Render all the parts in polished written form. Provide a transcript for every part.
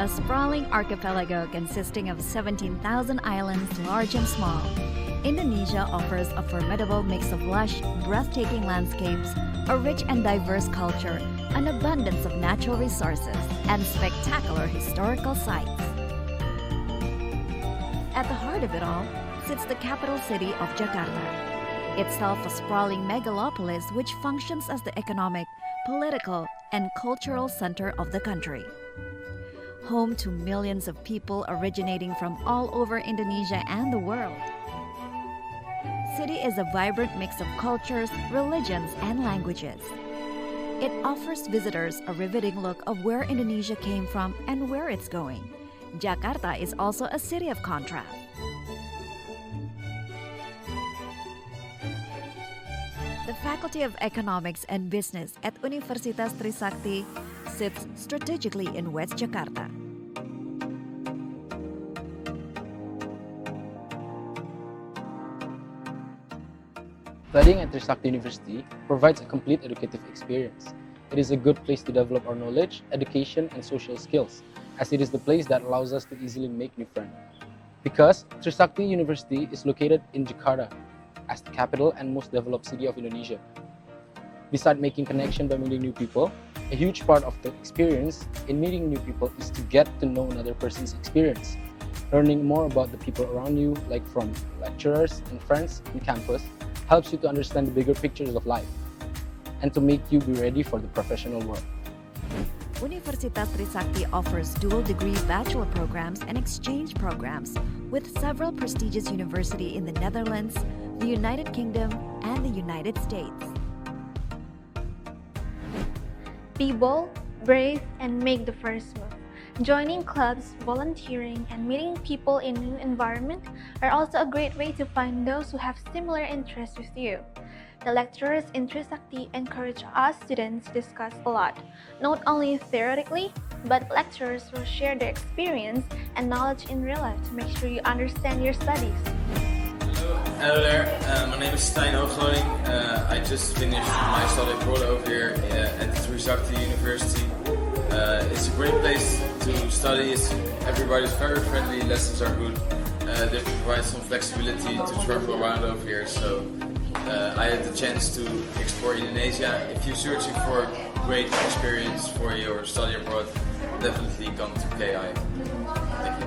a sprawling archipelago consisting of 17,000 islands, large and small, Indonesia offers a formidable mix of lush, breathtaking landscapes, a rich and diverse culture, an abundance of natural resources, and spectacular historical sites. At the heart of it all sits the capital city of Jakarta, itself a sprawling megalopolis which functions as the economic, political, and cultural center of the country. Home to millions of people originating from all over Indonesia and the world. City is a vibrant mix of cultures, religions, and languages. It offers visitors a riveting look of where Indonesia came from and where it's going. Jakarta is also a city of contrast. The Faculty of Economics and Business at Universitas Trisakti sits strategically in West Jakarta. Studying at Trisakti University provides a complete educative experience. It is a good place to develop our knowledge, education, and social skills, as it is the place that allows us to easily make new friends. Because Trisakti University is located in Jakarta, as the capital and most developed city of Indonesia. Besides making connection by meeting new people, a huge part of the experience in meeting new people is to get to know another person's experience. Learning more about the people around you, like from lecturers and friends on campus, helps you to understand the bigger pictures of life and to make you be ready for the professional world. Universitas Trisakti offers dual degree bachelor programs and exchange programs with several prestigious universities in the Netherlands, the United Kingdom, and the United States. Be bold, brave, and make the first move. Joining clubs, volunteering, and meeting people in new environment are also a great way to find those who have similar interests with you. The lecturers in Trisakti encourage us students to discuss a lot, not only theoretically, but lecturers will share their experience and knowledge in real life to make sure you understand your studies. Hello there, my name is Stijn Hoogloning. I just finished my study abroad over here at Trisakti University. It's a great place to study. Everybody's very friendly, lessons are good. They provide some flexibility to travel around over here. So I had the chance to explore Indonesia. If you're searching for a great experience for your study abroad, definitely come to KI. Thank you.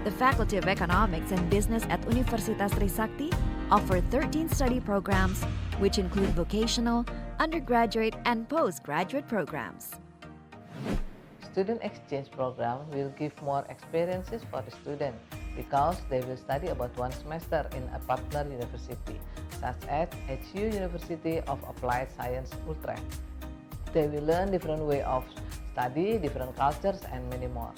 The Faculty of Economics and Business at Universitas Trisakti offer 13 study programs, which include vocational, undergraduate, and postgraduate programs. Student exchange program will give more experiences for the student because they will study about one semester in a partner university, such as HU University of Applied Science Utrecht. They will learn different way of study, different cultures, and many more.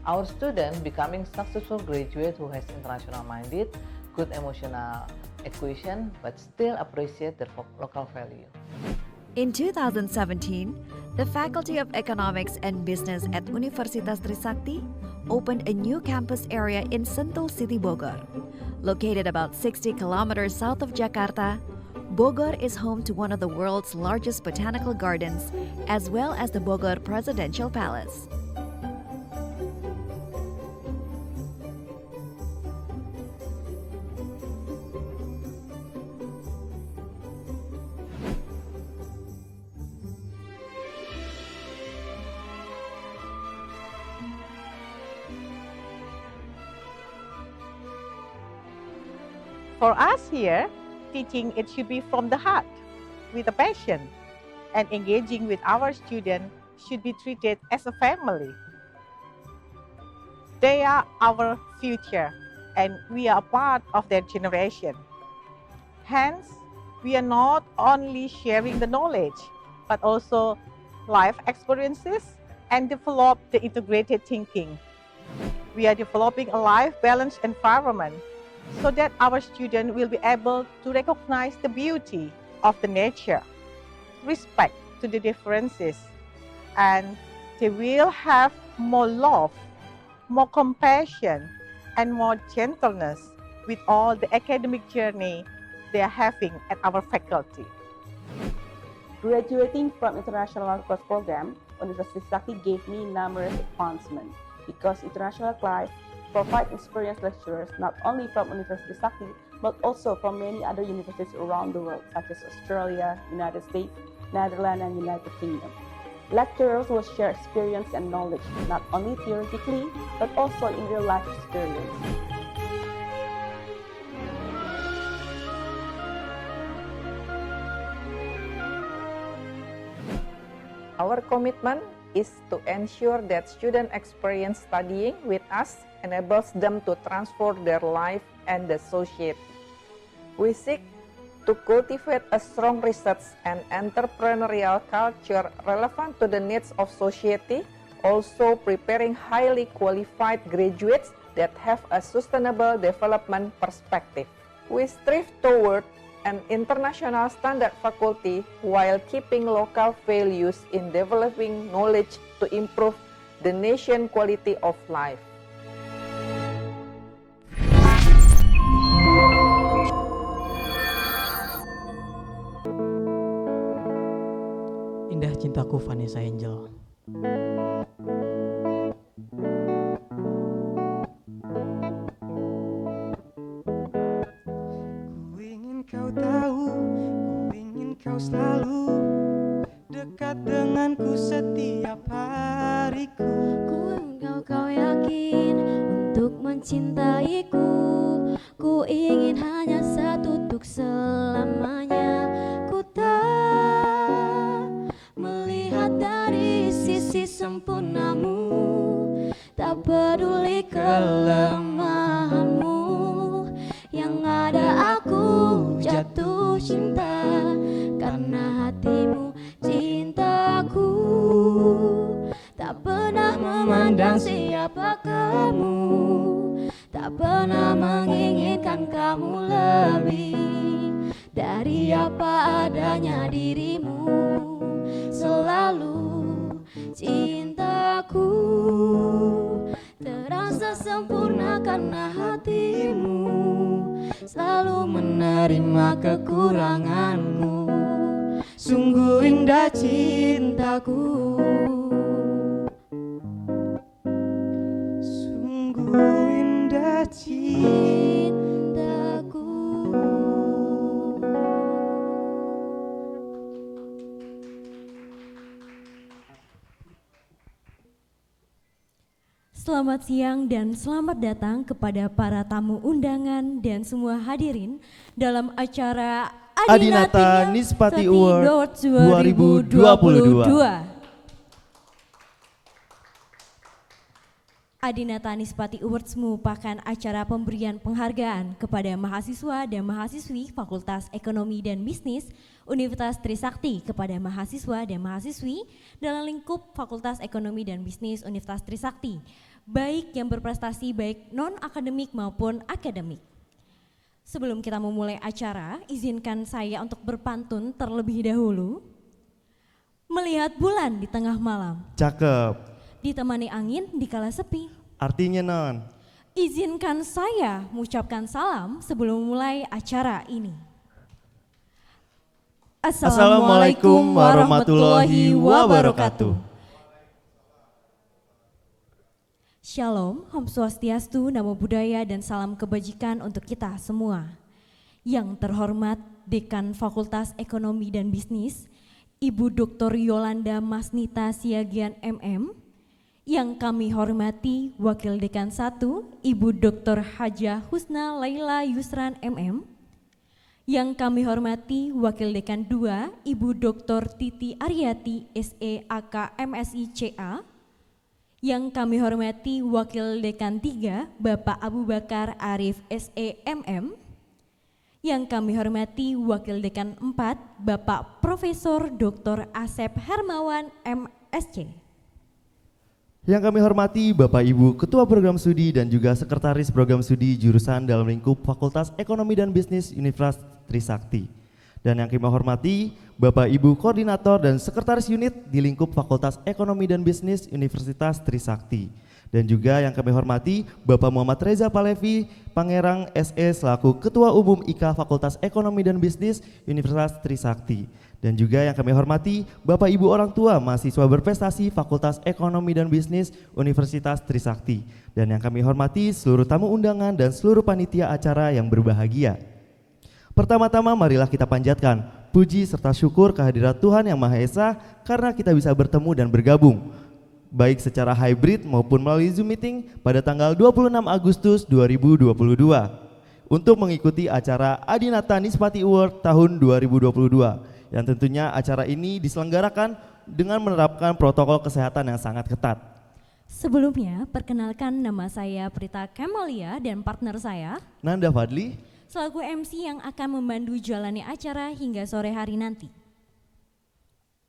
Our students becoming successful graduate who has international minded, good emotional equation, but still appreciate their local value. In 2017, the Faculty of Economics and Business at Universitas Trisakti opened a new campus area in Sentul City, Bogor. Located about 60 kilometers south of Jakarta, Bogor is home to one of the world's largest botanical gardens, as well as the Bogor Presidential Palace. For us here, teaching it should be from the heart, with a passion, and engaging with our students should be treated as a family. They are our future, and we are part of their generation. Hence, we are not only sharing the knowledge, but also life experiences and develop the integrated thinking. We are developing a life-balanced environment so that our students will be able to recognize the beauty of the nature, respect to the differences, and they will have more love, more compassion, and more gentleness with all the academic journey they are having at our faculty. Graduating from international course program University Trisakti gave me numerous advancements because international clients provide experienced lecturers not only from University Trisakti but also from many other universities around the world such as Australia, United States, Netherlands, and United Kingdom. Lecturers will share experience and knowledge not only theoretically but also in real life experience. Our commitment is to ensure that student experience studying with us enables them to transform their life and the society. We seek to cultivate a strong research and entrepreneurial culture relevant to the needs of society, also preparing highly qualified graduates that have a sustainable development perspective. We strive toward an international standard faculty while keeping local values in developing knowledge to improve the nation quality of life. Indah Cintaku Vanessa Angel. Kau tahu, ku ingin kau selalu dekat denganku setiap hariku. Ku ingin kau yakin untuk mencintaiku. Ku ingin hanya satu untuk selamanya. Ku tak melihat dari sisi sempurnamu, tak peduli kelemahanmu. Yang ada aku jatuh cinta karena hatimu cintaku. Tak pernah memandang siapa kamu, tak pernah menginginkan kamu lebih dari apa adanya dirimu. Selalu cintaku terasa sempurna karena hatimu selalu menerima kekuranganmu. Sungguh indah cintaku, sungguh indah cintaku. Selamat siang dan selamat datang kepada para tamu undangan dan semua hadirin dalam acara Adinata Nispati Award 2022. Adinata Nispati Awards merupakan acara pemberian penghargaan kepada mahasiswa dan mahasiswi Fakultas Ekonomi dan Bisnis Universitas Trisakti kepada mahasiswa dan mahasiswi dalam lingkup Fakultas Ekonomi dan Bisnis Universitas Trisakti, baik yang berprestasi baik non-akademik maupun akademik. Sebelum kita memulai acara, izinkan saya untuk berpantun terlebih dahulu. Melihat bulan di tengah malam. Cakep. Ditemani angin di kala sepi. Artinya non? Izinkan saya mengucapkan salam sebelum mulai acara ini. Assalamualaikum warahmatullahi wabarakatuh. Shalom, Om Swastiastu, Namo Buddhaya, dan salam kebajikan untuk kita semua. Yang terhormat Dekan Fakultas Ekonomi dan Bisnis, Ibu Dr. Yolanda Masnita Siagian MM. Yang kami hormati Wakil Dekan 1, Ibu Dr. Hajah Husna Laila Yusran MM. Yang kami hormati Wakil Dekan 2, Ibu Dr. Titi Aryati SEAK MSI CA. Yang kami hormati Wakil Dekan 3, Bapak Abu Bakar Arif SEMM. Yang kami hormati Wakil Dekan 4, Bapak Profesor Dr. Asep Hermawan MSc. Yang kami hormati Bapak Ibu Ketua Program Studi dan juga Sekretaris Program Studi jurusan dalam lingkup Fakultas Ekonomi dan Bisnis Universitas Trisakti. Dan yang kami hormati Bapak Ibu Koordinator dan Sekretaris Unit di lingkup Fakultas Ekonomi dan Bisnis Universitas Trisakti. Dan juga yang kami hormati Bapak Muhammad Reza Palevi, Pangerang SE selaku Ketua Umum IKA Fakultas Ekonomi dan Bisnis Universitas Trisakti. Dan juga yang kami hormati Bapak Ibu orang tua mahasiswa berprestasi Fakultas Ekonomi dan Bisnis Universitas Trisakti. Dan yang kami hormati seluruh tamu undangan dan seluruh panitia acara yang berbahagia. Pertama-tama marilah kita panjatkan puji serta syukur kehadirat Tuhan Yang Maha Esa karena kita bisa bertemu dan bergabung baik secara hybrid maupun melalui Zoom meeting pada tanggal 26 Agustus 2022 untuk mengikuti acara Adinata Nispati Award tahun 2022 yang tentunya acara ini diselenggarakan dengan menerapkan protokol kesehatan yang sangat ketat. Sebelumnya, perkenalkan nama saya Prita Kemalia dan partner saya Nanda Fadli selaku MC yang akan memandu jalannya acara hingga sore hari nanti.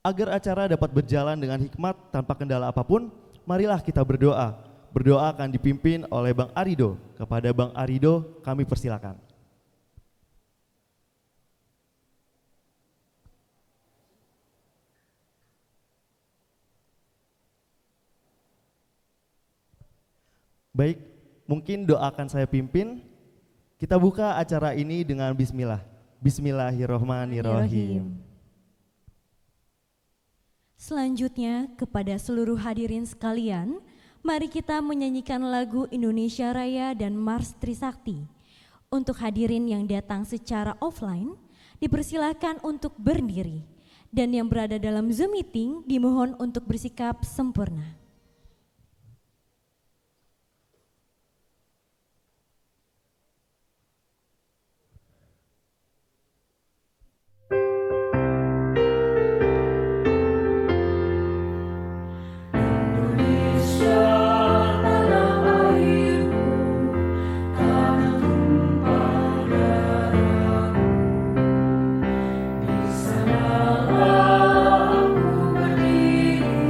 Agar acara dapat berjalan dengan hikmat tanpa kendala apapun, marilah kita berdoa. Berdoa akan dipimpin oleh Bang Arido. Kepada Bang Arido kami persilakan. Baik, mungkin doa akan saya pimpin. Kita buka acara ini dengan bismillah. Bismillahirrahmanirrahim. Selanjutnya, kepada seluruh hadirin sekalian, mari kita menyanyikan lagu Indonesia Raya dan Mars Trisakti. Untuk hadirin yang datang secara offline, dipersilahkan untuk berdiri. Dan yang berada dalam Zoom meeting, dimohon untuk bersikap sempurna. Di sana aku berdiri,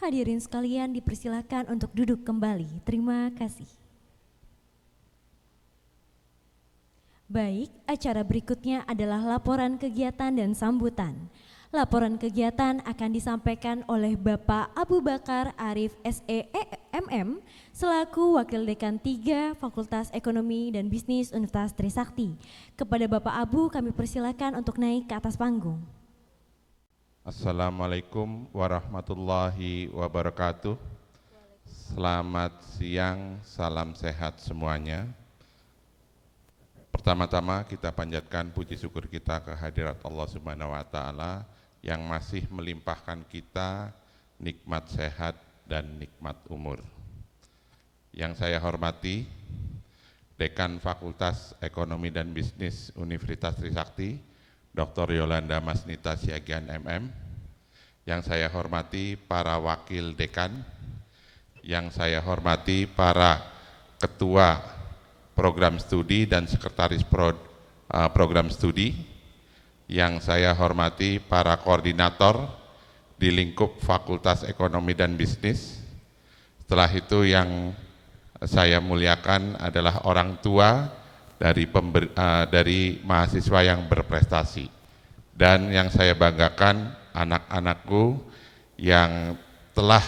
Hadirin sekalian dipersilakan untuk duduk kembali. Terima kasih. Baik, acara berikutnya adalah laporan kegiatan dan sambutan. Laporan kegiatan akan disampaikan oleh Bapak Abu Bakar Arif SEMM selaku Wakil Dekan 3 Fakultas Ekonomi dan Bisnis Universitas Trisakti. Kepada Bapak Abu kami persilakan untuk naik ke atas panggung. Assalamualaikum warahmatullahi wabarakatuh. Selamat siang, salam sehat semuanya. Pertama-tama kita panjatkan puji syukur kita ke hadirat Allah Subhanahu wa Ta'ala yang masih melimpahkan kita nikmat sehat dan nikmat umur. Yang saya hormati Dekan Fakultas Ekonomi dan Bisnis Universitas Trisakti, Dr. Yolanda Masnita Siagian MM. Yang saya hormati para wakil dekan, yang saya hormati para ketua program studi dan sekretaris program studi, yang saya hormati para koordinator di lingkup Fakultas Ekonomi dan Bisnis. Setelah itu yang saya muliakan adalah orang tua dari mahasiswa yang berprestasi, dan yang saya banggakan anak-anakku yang telah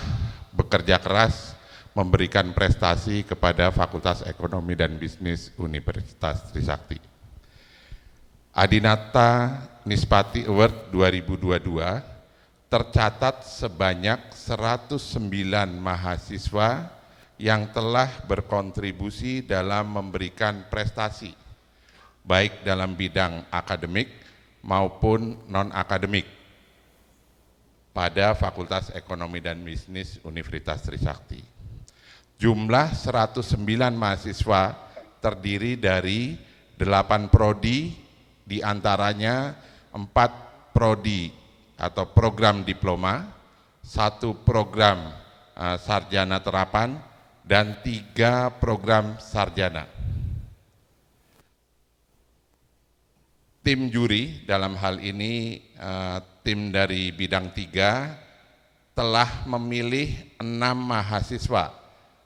bekerja keras memberikan prestasi kepada Fakultas Ekonomi dan Bisnis Universitas Trisakti. Adinata Nispati Award 2022 tercatat sebanyak 109 mahasiswa yang telah berkontribusi dalam memberikan prestasi, baik dalam bidang akademik maupun non-akademik pada Fakultas Ekonomi dan Bisnis Universitas Trisakti. Jumlah 109 mahasiswa terdiri dari 8 prodi, di antaranya 4 prodi atau program diploma, 1 program sarjana terapan, dan 3 program sarjana. Tim juri dalam hal ini tim dari bidang 3 telah memilih 6 mahasiswa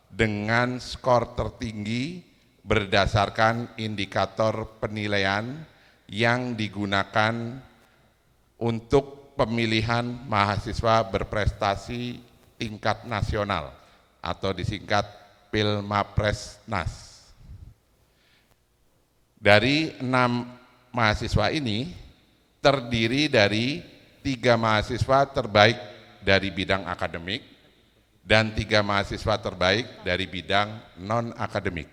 dengan skor tertinggi berdasarkan indikator penilaian yang digunakan untuk pemilihan mahasiswa berprestasi tingkat nasional atau disingkat Pilmapresnas. Dari 6 mahasiswa ini terdiri dari 3 mahasiswa terbaik dari bidang akademik dan 3 mahasiswa terbaik dari bidang non-akademik.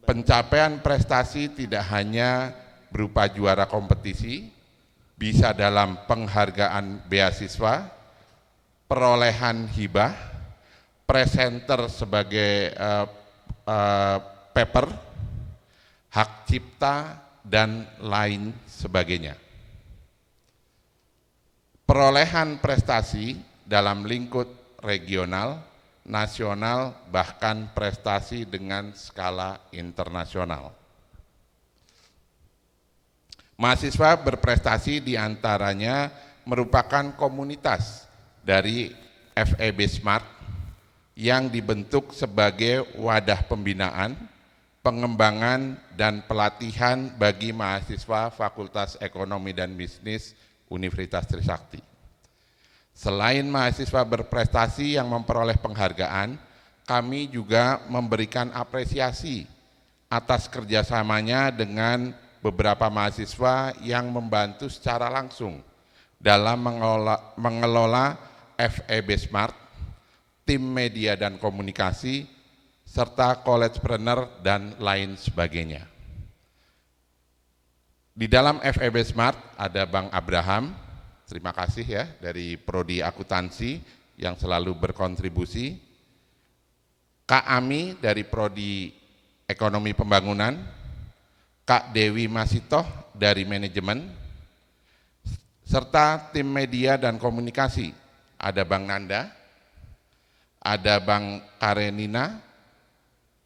Pencapaian prestasi tidak hanya berupa juara kompetisi, bisa dalam penghargaan beasiswa, perolehan hibah, presenter sebagai paper, hak cipta, dan lain sebagainya. Perolehan prestasi dalam lingkup regional, nasional, bahkan prestasi dengan skala internasional. Mahasiswa berprestasi diantaranya merupakan komunitas dari FEB Smart yang dibentuk sebagai wadah pembinaan, pengembangan, dan pelatihan bagi mahasiswa Fakultas Ekonomi dan Bisnis Universitas Trisakti. Selain mahasiswa berprestasi yang memperoleh penghargaan, kami juga memberikan apresiasi atas kerjasamanya dengan beberapa mahasiswa yang membantu secara langsung dalam mengelola FEB Smart, tim media dan komunikasi, serta collegepreneur dan lain sebagainya. Di dalam FEB Smart ada Bang Abraham, terima kasih ya, dari Prodi Akuntansi yang selalu berkontribusi. Kak Ami dari Prodi Ekonomi Pembangunan, Kak Dewi Masitoh dari Manajemen, serta tim media dan komunikasi, ada Bang Nanda, ada Bang Karenina,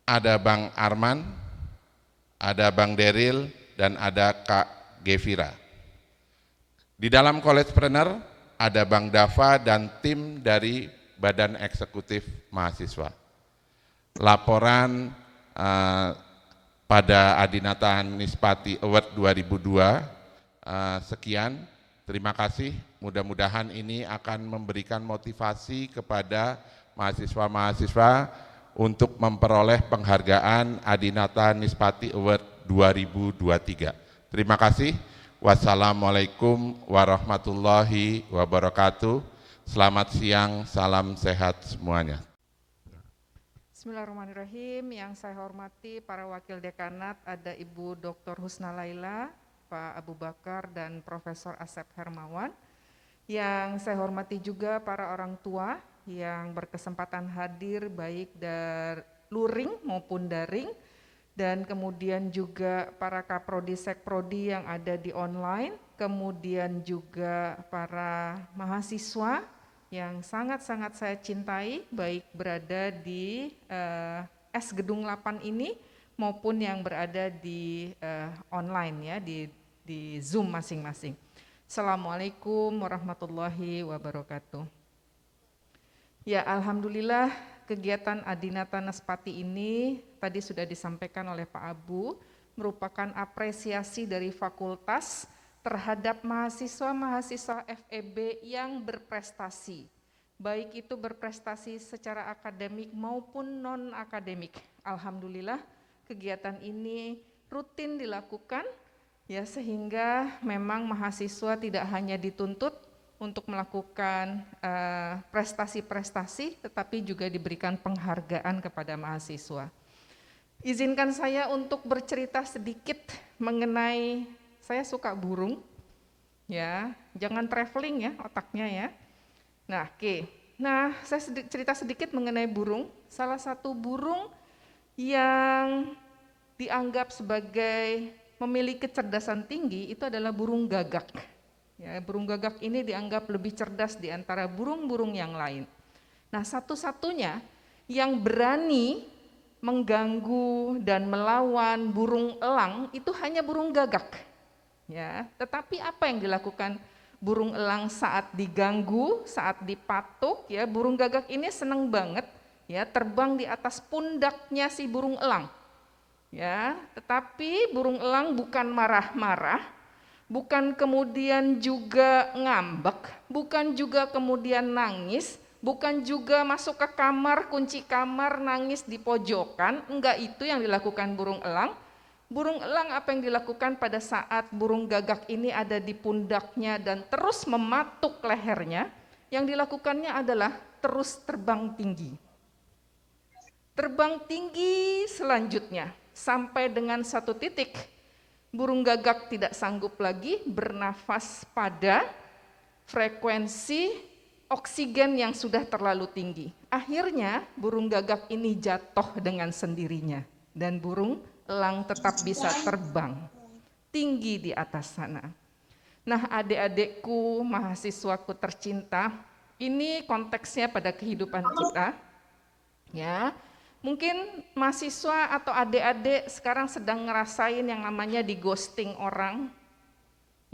ada Bang Arman, ada Bang Deril, dan ada Kak Gevira. Di dalam collegepreneur ada Bang Dava dan tim dari Badan Eksekutif Mahasiswa. Laporan pada Adinata Nispati Award 2002 sekian. Terima kasih. Mudah-mudahan ini akan memberikan motivasi kepada mahasiswa-mahasiswa untuk memperoleh penghargaan Adinata Nispati Award 2023. Terima kasih. Wassalamualaikum warahmatullahi wabarakatuh. Selamat siang, salam sehat semuanya. Bismillahirrahmanirrahim. Yang saya hormati para wakil dekanat, ada Ibu Dr. Husna Laila, Pak Abu Bakar, dan Profesor Asep Hermawan. Yang saya hormati juga para orang tua yang berkesempatan hadir baik dari luring maupun daring, dan kemudian juga para kaprodi sekprodi yang ada di online, kemudian juga para mahasiswa yang sangat-sangat saya cintai, baik berada di S Gedung 8 ini maupun yang berada di online ya, di Zoom masing-masing. Assalamualaikum warahmatullahi wabarakatuh. Ya, alhamdulillah kegiatan Adinata Nispati ini tadi sudah disampaikan oleh Pak Abu, merupakan apresiasi dari fakultas terhadap mahasiswa-mahasiswa FEB yang berprestasi, baik itu berprestasi secara akademik maupun non-akademik. Alhamdulillah kegiatan ini rutin dilakukan, ya, sehingga memang mahasiswa tidak hanya dituntut untuk melakukan prestasi-prestasi, tetapi juga diberikan penghargaan kepada mahasiswa. Izinkan saya untuk bercerita sedikit mengenai, saya suka burung, ya, jangan traveling ya otaknya ya. Nah, oke. Nah, saya cerita sedikit mengenai burung. Salah satu burung yang dianggap sebagai memiliki kecerdasan tinggi itu adalah burung gagak. Ya, burung gagak ini dianggap lebih cerdas di antara burung-burung yang lain. Nah, satu-satunya yang berani mengganggu dan melawan burung elang itu hanya burung gagak. Ya, tetapi apa yang dilakukan burung elang saat diganggu, saat dipatuk? Ya, burung gagak ini senang banget, ya, terbang di atas pundaknya si burung elang. Ya, tetapi burung elang bukan marah-marah, bukan kemudian juga ngambek, bukan juga kemudian nangis, bukan juga masuk ke kamar, kunci kamar, nangis di pojokan. Enggak itu yang dilakukan burung elang. Burung elang apa yang dilakukan pada saat burung gagak ini ada di pundaknya dan terus mematuk lehernya? Yang dilakukannya adalah terus terbang tinggi. Terbang tinggi selanjutnya sampai dengan satu titik burung gagak tidak sanggup lagi bernafas pada frekuensi oksigen yang sudah terlalu tinggi. Akhirnya burung gagak ini jatuh dengan sendirinya dan burung elang tetap bisa terbang tinggi di atas sana. Nah, adik-adikku, mahasiswaku tercinta, ini konteksnya pada kehidupan kita. Ya, mungkin mahasiswa atau adik-adik sekarang sedang ngerasain yang namanya di ghosting orang,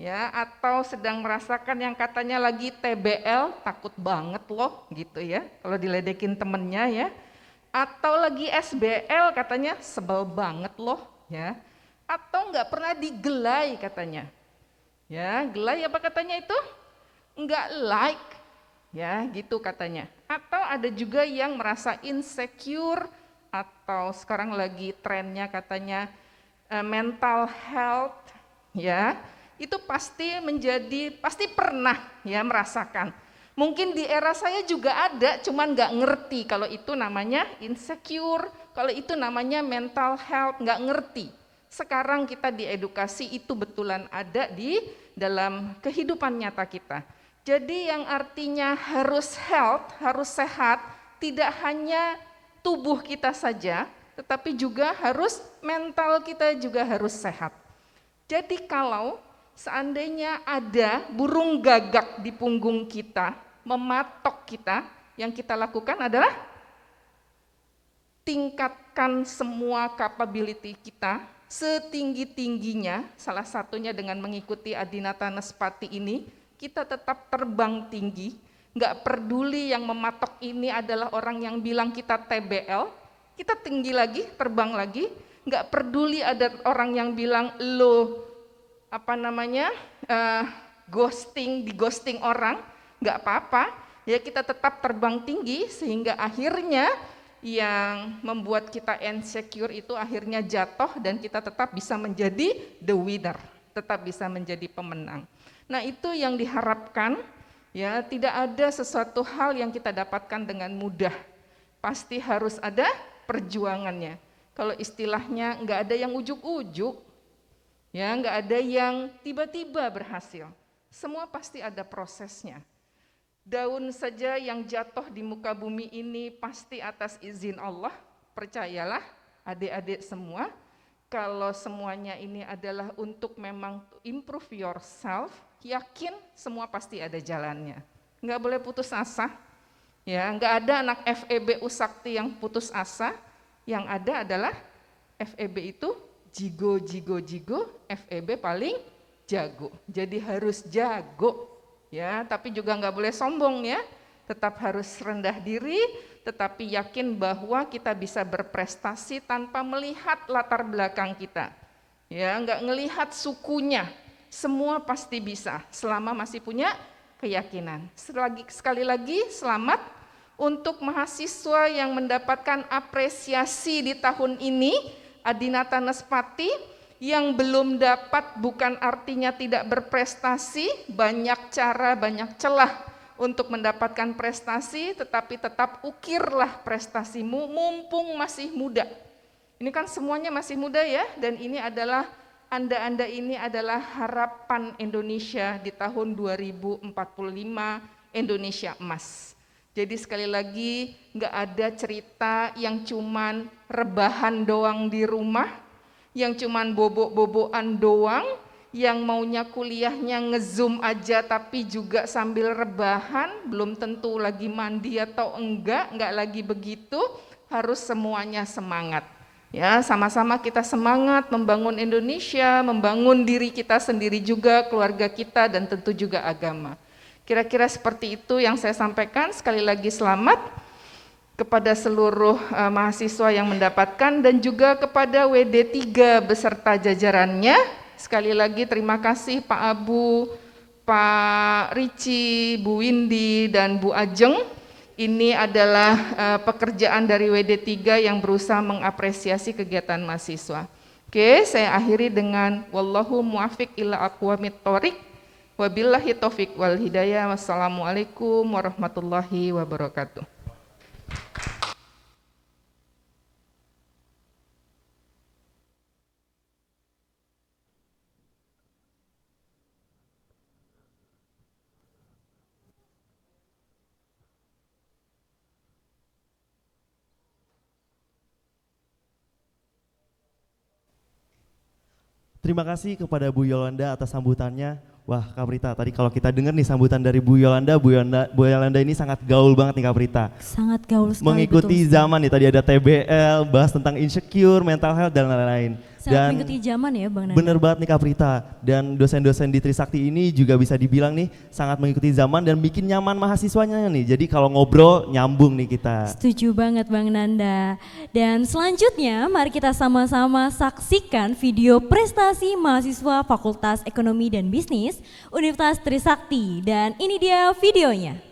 ya, atau sedang merasakan yang katanya lagi TBL, takut banget loh gitu ya, kalau diledekin temennya ya, atau lagi SBL katanya sebel banget loh ya, atau nggak pernah digelai katanya, ya, gelai apa katanya itu? Nggak like, ya gitu katanya. Atau ada juga yang merasa insecure, atau sekarang lagi trennya katanya mental health, ya, itu pasti pernah ya merasakan. Mungkin di era saya juga ada, cuman nggak ngerti kalau itu namanya insecure, kalau itu namanya mental health, nggak ngerti. Sekarang kita diedukasi itu betulan ada di dalam kehidupan nyata kita. Jadi yang artinya harus health, harus sehat, tidak hanya tubuh kita saja, tetapi juga harus mental kita juga harus sehat. Jadi kalau seandainya ada burung gagak di punggung kita, mematok kita, yang kita lakukan adalah tingkatkan semua capability kita setinggi-tingginya, salah satunya dengan mengikuti Adinata Nispati ini, kita tetap terbang tinggi, nggak peduli yang mematok ini adalah orang yang bilang kita TBL, kita tinggi lagi, terbang lagi, nggak peduli ada orang yang bilang lo ghosting orang, nggak apa-apa, ya kita tetap terbang tinggi sehingga akhirnya yang membuat kita insecure itu akhirnya jatuh dan kita tetap bisa menjadi the winner, tetap bisa menjadi pemenang. Nah itu yang diharapkan, ya tidak ada sesuatu hal yang kita dapatkan dengan mudah, pasti harus ada perjuangannya. Kalau istilahnya nggak ada yang ujuk-ujuk, ya nggak ada yang tiba-tiba berhasil, semua pasti ada prosesnya. Daun saja yang jatuh di muka bumi ini pasti atas izin Allah, percayalah adik-adik semua, kalau semuanya ini adalah untuk memang improve yourself, yakin semua pasti ada jalannya. Nggak boleh putus asa, ya nggak ada anak FEB Usakti yang putus asa, yang ada adalah FEB itu jigo, FEB paling jago, jadi harus jago. Ya, tapi juga nggak boleh sombong ya, tetap harus rendah diri, tetapi yakin bahwa kita bisa berprestasi tanpa melihat latar belakang kita. Ya, nggak ngelihat sukunya, semua pasti bisa selama masih punya keyakinan. Sekali lagi selamat untuk mahasiswa yang mendapatkan apresiasi di tahun ini, Adinata Nespati. Yang belum dapat bukan artinya tidak berprestasi, banyak cara, banyak celah untuk mendapatkan prestasi, tetapi tetap ukirlah prestasimu mumpung masih muda. Ini kan semuanya masih muda ya, dan ini adalah Anda ini adalah harapan Indonesia di tahun 2045, Indonesia emas. Jadi sekali lagi nggak ada cerita yang cuman rebahan doang di rumah, yang cuman bobok-bobokan doang, yang maunya kuliahnya ngezoom aja tapi juga sambil rebahan, belum tentu lagi mandi atau enggak lagi begitu, harus semuanya semangat. Ya, sama-sama kita semangat membangun Indonesia, membangun diri kita sendiri juga, keluarga kita, dan tentu juga agama. Kira-kira seperti itu yang saya sampaikan. Sekali lagi selamat kepada seluruh mahasiswa yang mendapatkan dan juga kepada WD3 beserta jajarannya. Sekali lagi terima kasih Pak Abu, Pak Ricci, Bu Windy, dan Bu Ajeng. Ini adalah pekerjaan dari WD3 yang berusaha mengapresiasi kegiatan mahasiswa. Oke, saya akhiri dengan wallahu muwaffiq ila aqwamit thoriq. Wabillahi taufiq wal hidayah. Wassalamualaikum warahmatullahi wabarakatuh. Terima kasih kepada Bu Yolanda atas sambutannya. Wah Kak Prita, tadi kalau kita dengar nih sambutan dari Bu Yolanda ini sangat gaul banget nih Kak Prita. Sangat gaul sekali. Mengikuti betul zaman nih, tadi ada TBL, bahas tentang insecure, mental health, dan lain-lain. Sangat mengikuti zaman ya Bang Nanda. Bener banget nih Kak Prita, dan dosen-dosen di Trisakti ini juga bisa dibilang nih sangat mengikuti zaman dan bikin nyaman mahasiswanya nih. Jadi kalau ngobrol nyambung nih kita. Setuju banget Bang Nanda. Dan selanjutnya mari kita sama-sama saksikan video prestasi mahasiswa Fakultas Ekonomi dan Bisnis Universitas Trisakti. Dan ini dia videonya.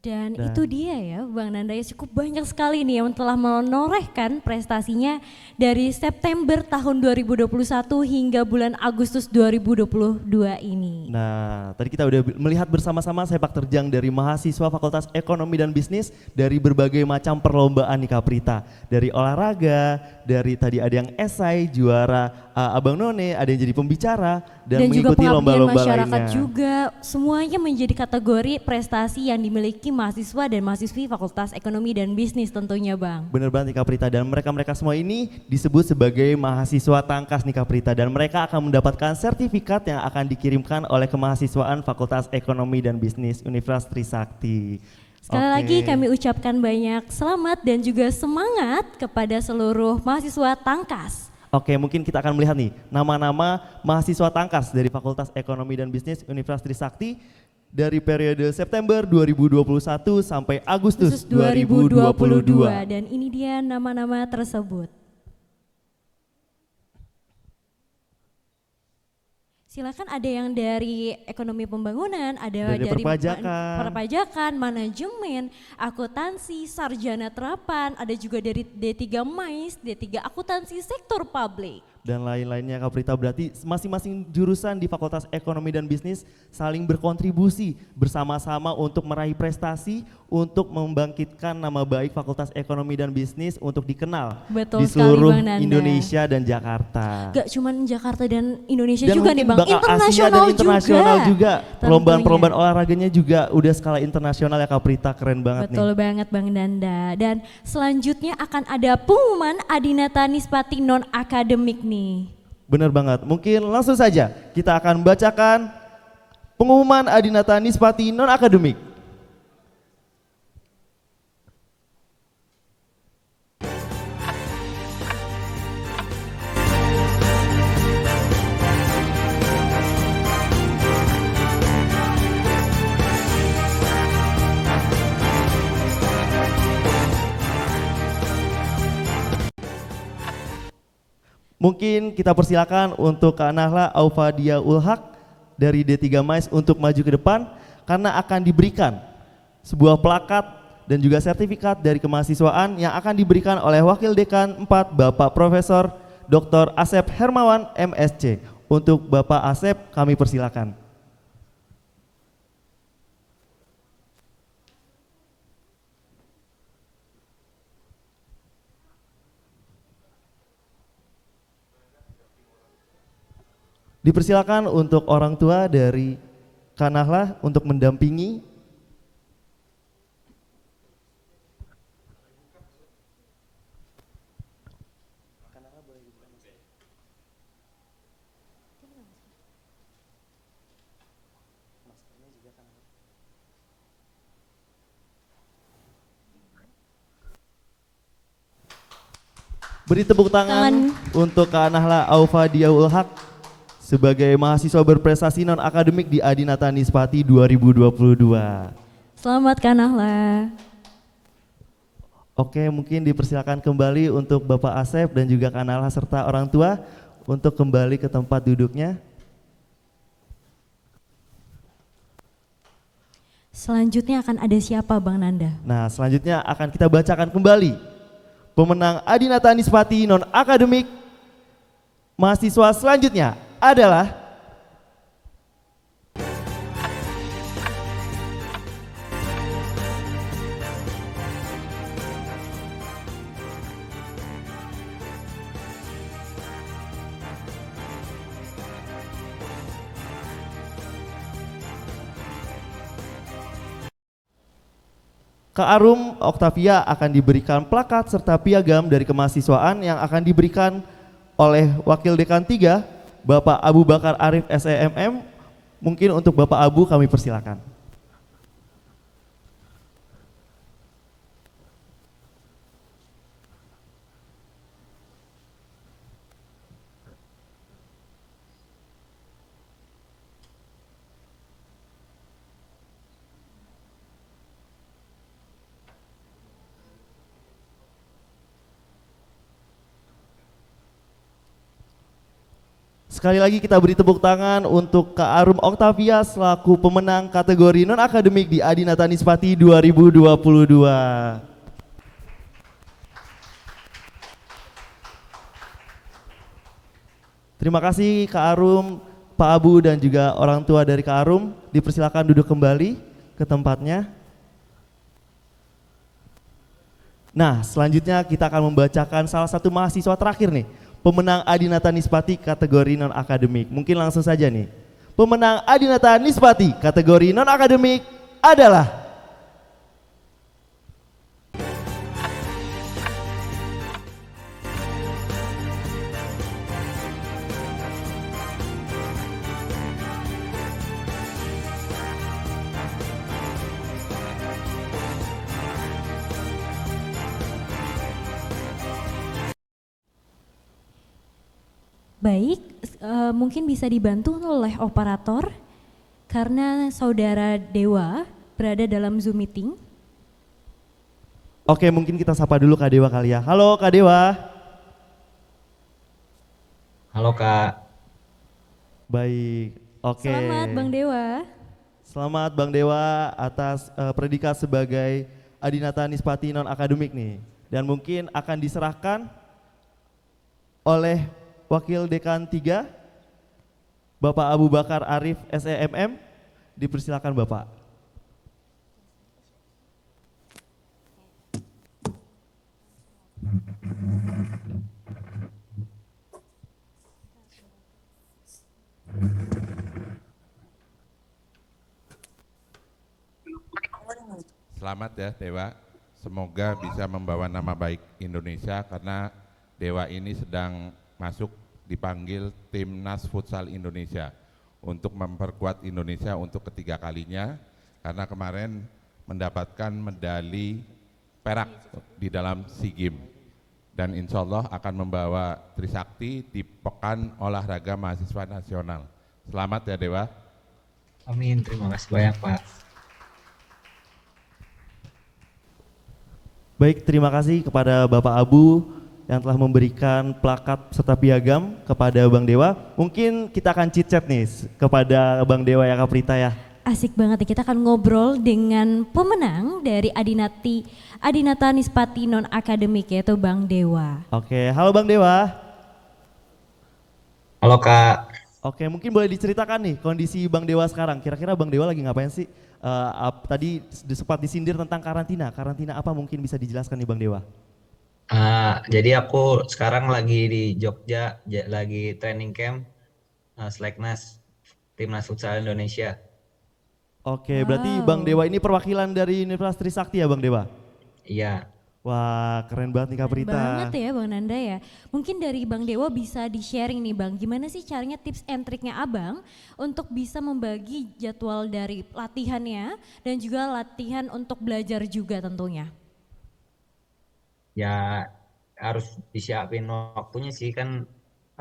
Dan itu dia ya Bang Nanda, ya cukup banyak sekali nih yang telah menorehkan prestasinya dari September tahun 2021 hingga bulan Agustus 2022 ini. Nah, tadi kita udah melihat bersama-sama sepak terjang dari mahasiswa Fakultas Ekonomi dan Bisnis dari berbagai macam perlombaan nih Kak Prita. Dari olahraga, dari tadi ada yang esai, juara Abang None, ada yang jadi pembicara dan mengikuti lomba-lomba lainnya. Masyarakat juga, semuanya menjadi kategori prestasi yang dimiliki mahasiswa dan mahasiswi Fakultas Ekonomi dan Bisnis tentunya Bang. Bener banget nih Kak Prita, dan mereka-mereka semua ini disebut sebagai mahasiswa tangkas nih Kak Prita, dan mereka akan mendapatkan sertifikat yang akan dikirimkan oleh kemahasiswaan Fakultas Ekonomi dan Bisnis Universitas Trisakti. Sekali lagi kami ucapkan banyak selamat dan juga semangat kepada seluruh mahasiswa tangkas. Oke, mungkin kita akan melihat nih nama-nama mahasiswa tangkas dari Fakultas Ekonomi dan Bisnis Universitas Trisakti dari periode September 2021 sampai Agustus 2022. Dan ini dia nama-nama tersebut. Silakan, ada yang dari ekonomi pembangunan, ada dari perpajakan, manajemen, akuntansi, sarjana terapan, ada juga dari D3 MAIS, D3 akuntansi sektor publik. Dan lain-lainnya Kak Prita, berarti masing-masing jurusan di Fakultas Ekonomi dan Bisnis saling berkontribusi bersama-sama untuk meraih prestasi, untuk membangkitkan nama baik Fakultas Ekonomi dan Bisnis untuk dikenal di seluruh Indonesia dan Jakarta. Gak cuma Jakarta dan Indonesia dan juga nih Bang, internasional juga. Perlombaan olahraganya juga udah skala internasional ya Kak Prita, keren banget. Betul banget Bang Nanda. Dan selanjutnya akan ada pengumuman Adinata Nispati non-akademik nih. Bener banget, mungkin langsung saja kita akan bacakan pengumuman Adinata Nispati non-akademik. Mungkin kita persilakan untuk Kak Nahla Aufadia Ulhak dari D3 MAIS untuk maju ke depan, karena akan diberikan sebuah plakat dan juga sertifikat dari kemahasiswaan yang akan diberikan oleh Wakil Dekan 4 Bapak Profesor Dr. Asep Hermawan MSc. Untuk Bapak Asep kami persilakan. Dipersilakan untuk orang tua dari Kak Nahla untuk mendampingi. Beri tepuk tangan untuk Kak Nahla Aufadia Ulhak sebagai mahasiswa berprestasi non-akademik di Adinata Nispati 2022. Selamat Kak Nahla. Oke, mungkin dipersilakan kembali untuk Bapak Asep dan juga Kak Nahla serta orang tua untuk kembali ke tempat duduknya. Selanjutnya akan ada siapa Bang Nanda? Nah, selanjutnya akan kita bacakan kembali pemenang Adinata Nispati non-akademik mahasiswa selanjutnya adalah Kak Arum Oktavia. Akan diberikan plakat serta piagam dari kemahasiswaan yang akan diberikan oleh Wakil Dekan 3 Bapak Abu Bakar Arif SEMM. Mungkin untuk Bapak Abu kami persilakan. Sekali lagi kita beri tepuk tangan untuk Kak Arum Oktavia selaku pemenang kategori non-akademik di Adinata Nispati 2022. Terima kasih Kak Arum, Pak Abu dan juga orang tua dari Kak Arum. Dipersilakan duduk kembali ke tempatnya. Nah, selanjutnya kita akan membacakan salah satu mahasiswa terakhir nih, pemenang Adinata Nispati kategori non-akademik. Mungkin langsung saja nih. Pemenang Adinata Nispati kategori non-akademik adalah Baik, mungkin bisa dibantu oleh operator karena saudara Dewa berada dalam Zoom meeting. Oke, mungkin kita sapa dulu Kak Dewa kali ya. Halo Kak Dewa. Halo Kak. Baik, oke. Selamat Bang Dewa. Selamat Bang Dewa atas predikat sebagai Adinata Nispati non-akademik nih. Dan mungkin akan diserahkan oleh Wakil Dekan 3, Bapak Abu Bakar Arif SEMM, dipersilakan Bapak. Selamat ya Dewa, semoga bisa membawa nama baik Indonesia karena Dewa ini sedang masuk dipanggil Timnas Futsal Indonesia untuk memperkuat Indonesia untuk ketiga kalinya karena kemarin mendapatkan medali perak di dalam SEA Games dan insya Allah akan membawa Trisakti di Pekan Olahraga Mahasiswa Nasional. Selamat ya Dewa. Amin, terima kasih banyak Pak. Baik, terima kasih kepada Bapak Abu yang telah memberikan plakat serta piagam kepada Bang Dewa. Mungkin kita akan chit-chat nih kepada Bang Dewa ya Kak Prita ya. Asik banget nih, kita akan ngobrol dengan pemenang dari Adinata Nispati non-akademik yaitu Bang Dewa. Oke, halo Bang Dewa. Halo Kak. Oke, mungkin boleh diceritakan nih kondisi Bang Dewa sekarang. Kira-kira Bang Dewa lagi ngapain sih? Tadi sempat disindir tentang karantina. Karantina apa mungkin bisa dijelaskan nih Bang Dewa? Jadi aku sekarang lagi di Jogja, lagi training camp Seleknas Timnas Futsal Indonesia. Oke, berarti Bang Dewa ini perwakilan dari Universitas Trisakti ya Bang Dewa? Iya. Wah, keren banget nih Kak Prita. Banget ya Bang Nanda ya. Mungkin dari Bang Dewa bisa di-sharing nih Bang, gimana sih caranya tips and triknya Abang untuk bisa membagi jadwal dari latihannya dan juga latihan untuk belajar juga tentunya? Ya harus disiapin waktunya sih, kan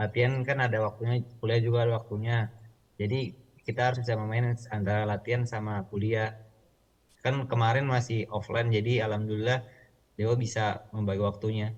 latihan kan ada waktunya, kuliah juga ada waktunya. Jadi kita harus bisa memanage antara latihan sama kuliah. Kan kemarin masih offline, jadi alhamdulillah Dewa bisa membagi waktunya.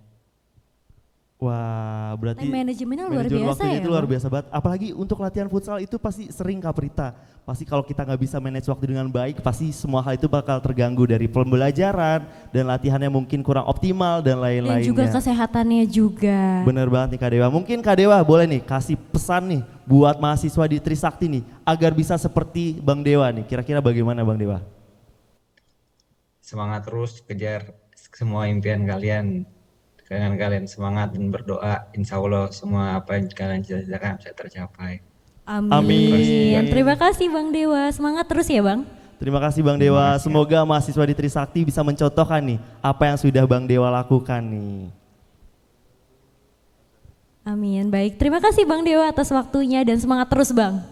Wah, berarti time manajemennya luar biasa ya. Itu luar biasa banget. Apalagi untuk latihan futsal itu pasti sering Kak Prita. Pasti kalau kita nggak bisa manage waktu dengan baik, pasti semua hal itu bakal terganggu dari pembelajaran dan latihannya mungkin kurang optimal dan lain-lainnya. Dan juga kesehatannya juga. Bener banget nih Kak Dewa. Mungkin Kak Dewa boleh nih kasih pesan nih buat mahasiswa di Trisakti nih agar bisa seperti Bang Dewa nih. Kira-kira bagaimana Bang Dewa? Semangat terus, kejar semua impian kalian. Dengan kalian semangat dan berdoa, insya Allah semua apa yang kalian cita-citakan bisa tercapai. Amin. Terima kasih Bang Dewa, semangat terus ya Bang. Terima kasih Bang Dewa, semoga mahasiswa di Trisakti bisa mencontohkan nih apa yang sudah Bang Dewa lakukan nih. Amin, baik, terima kasih Bang Dewa atas waktunya dan semangat terus Bang.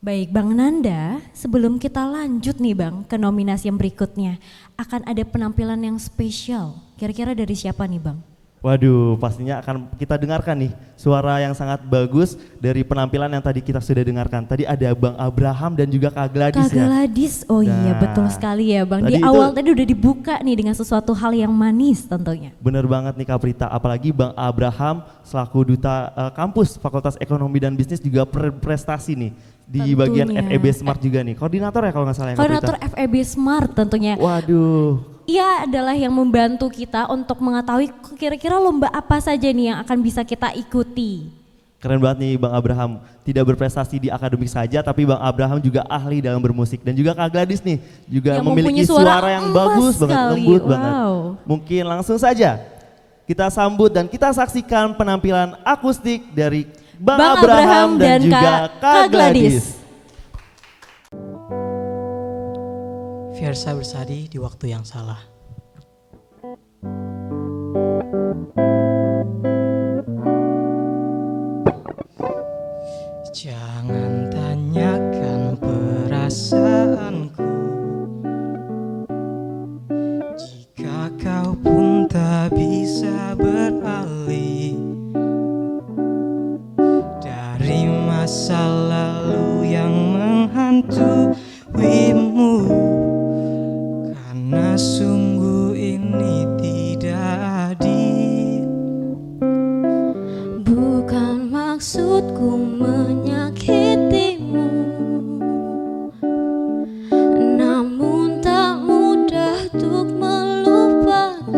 Baik Bang Nanda, sebelum kita lanjut nih Bang ke nominasi yang berikutnya, akan ada penampilan yang spesial. Kira-kira dari siapa nih Bang? Waduh, pastinya akan kita dengarkan nih suara yang sangat bagus dari penampilan yang tadi kita sudah dengarkan. Tadi ada Bang Abraham dan juga Kak Gladys Kak ya. Gladys, oh iya betul sekali ya Bang. Di tadi awal tadi udah dibuka nih dengan sesuatu hal yang manis tentunya. Bener banget nih Kak Prita, apalagi Bang Abraham selaku Duta Kampus Fakultas Ekonomi dan Bisnis juga prestasi nih di Tentunya. bagian FEB Smart juga nih. Koordinator ya kalau nggak salah ya Kak Prita? Koordinator FEB Smart tentunya. Waduh. Ia adalah yang membantu kita untuk mengetahui kira-kira lomba apa saja nih yang akan bisa kita ikuti. Keren banget nih Bang Abraham, tidak berprestasi di akademik saja tapi Bang Abraham juga ahli dalam bermusik. Dan juga Kak Gladys nih juga Yang memiliki mempunyai suara yang bagus banget, sekali. lembut banget. Wow. Mungkin langsung saja kita sambut dan kita saksikan penampilan akustik dari Bang Abraham dan juga Kak Gladys. Fiersa Bersadi di waktu yang salah. Jangan tanyakan perasaanku jika kau pun tak bisa beralih dari masa lalu yang menghantuimu. Karena sungguh ini tidak adil. Bukan maksudku menyakitimu, namun tak mudah untuk melupakan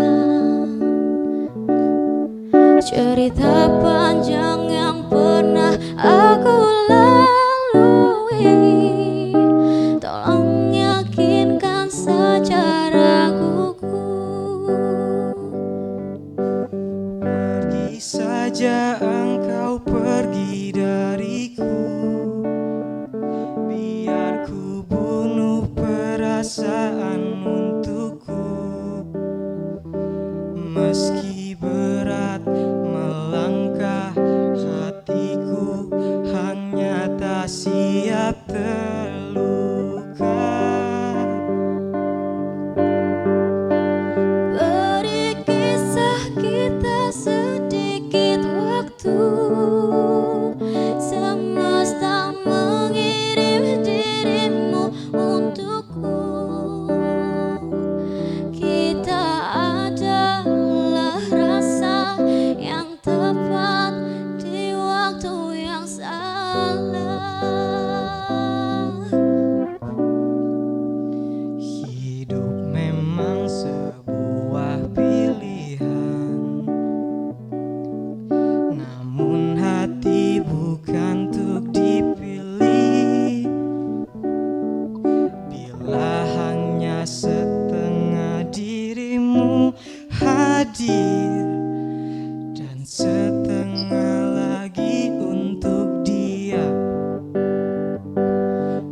cerita panjang yang pernah aku lalui. Tolong yakinkan saja raguku. Pergi saja engkau pergi dariku, biar ku bunuh perasaan untukku. Meski berat melangkah, hatiku hanya tak siap terluka. Beri kisah kita sedikit waktu, semesta mengirim dirimu untukku. Kita adalah rasa yang tepat di waktu yang salah. Hidup memang sebuah pilihan, namun hati bukan untuk dipilih. Bila hanya setengah dirimu hadir dan setengah lagi untuk dia,